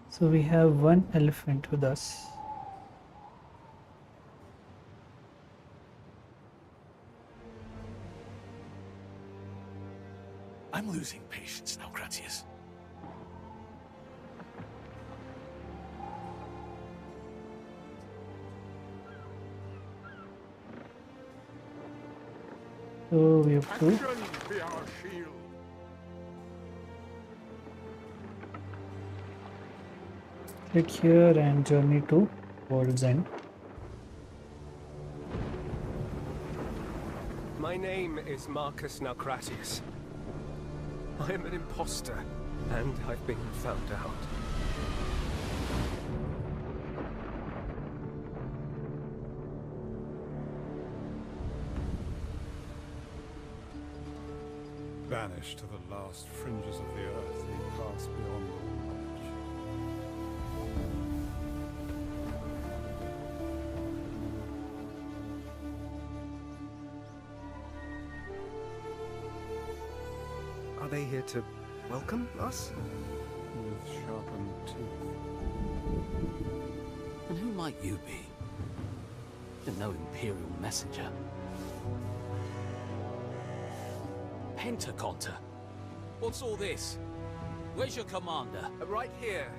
Speaker 1: So we have one elephant with us.
Speaker 8: I'm losing patience now, Gratius.
Speaker 1: So we have to
Speaker 2: Be our shield.
Speaker 1: click here and journey to world's end.
Speaker 3: My name is Marcus Naucratius. I am an imposter, and I've been found out.
Speaker 5: Banished to the last fringes of the earth, we pass beyond all knowledge.
Speaker 3: Are they here to welcome us?
Speaker 5: With sharpened teeth.
Speaker 11: And who might you be? You're no Imperial messenger. Pentaconter? What's all this? Where's your commander?
Speaker 3: Right here.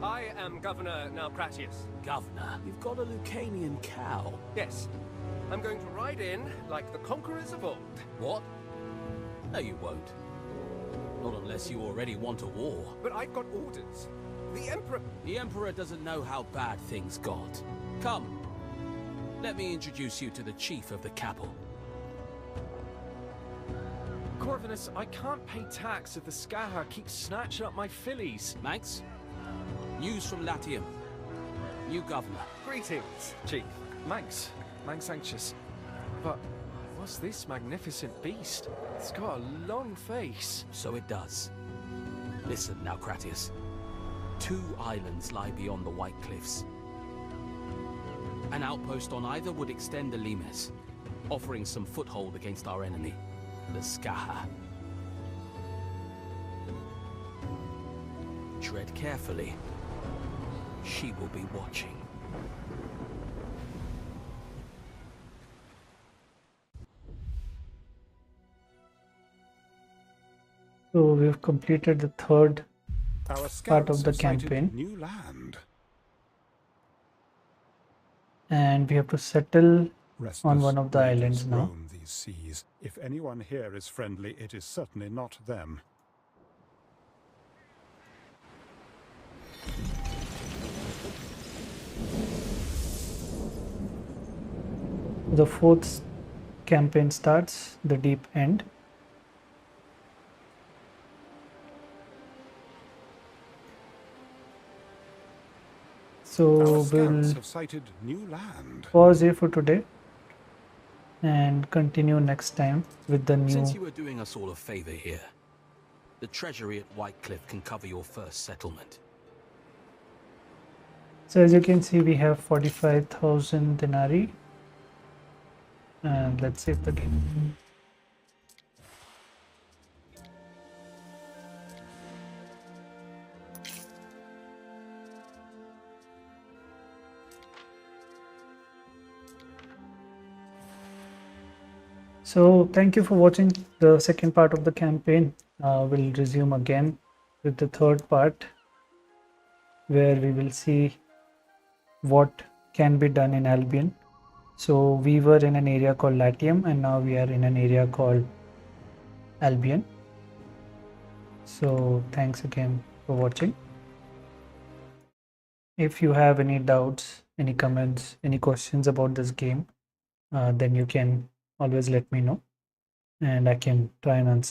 Speaker 3: I am Governor Nalcratius.
Speaker 11: Governor? You've got a Lucanian cow.
Speaker 3: Yes. I'm going to ride in like the conquerors of old.
Speaker 11: What? No, you won't. Not unless you already want a war.
Speaker 3: But I've got orders. The Emperor...
Speaker 11: The Emperor doesn't know how bad things got. Come. Let me introduce you to the chief of the Cabal.
Speaker 12: Corvinus, I can't pay tax if the Skaha keeps snatching up my fillies.
Speaker 11: Manx? News from Latium. New governor.
Speaker 3: Greetings, Chief.
Speaker 12: Manx anxious. But what's this magnificent beast? It's got a long face.
Speaker 11: So it does. Listen, Nalcratius. 2 islands lie beyond the White Cliffs. An outpost on either would extend the Limes, offering some foothold against our enemy, the Skaha. Tread carefully. She will be watching.
Speaker 1: So we've completed the third
Speaker 5: Our
Speaker 1: part of
Speaker 5: scouts
Speaker 1: the
Speaker 5: have sighted
Speaker 1: campaign,
Speaker 5: new land.
Speaker 1: and we have to settle on
Speaker 5: Restless
Speaker 1: one of the
Speaker 5: raiders
Speaker 1: islands now.
Speaker 5: roam these seas. If anyone here is friendly, it is certainly not them.
Speaker 1: The fourth campaign starts, the Deep End. So
Speaker 5: Our scouts
Speaker 1: we'll
Speaker 5: have sighted new land.
Speaker 1: pause here for today and continue next time with the new.
Speaker 11: Since you are doing us all a favor here, the treasury at Whitecliff can cover your first settlement.
Speaker 1: So as you can see, we have 45,000 denarii, and let's save the game. So thank you for watching the second part of the campaign. We'll resume again with the third part, where we will see what can be done in Albion. So we were in an area called Latium, and now we are in an area called Albion. So thanks again for watching. If you have any doubts, any comments, any questions about this game, then you can always let me know, and I can try and answer.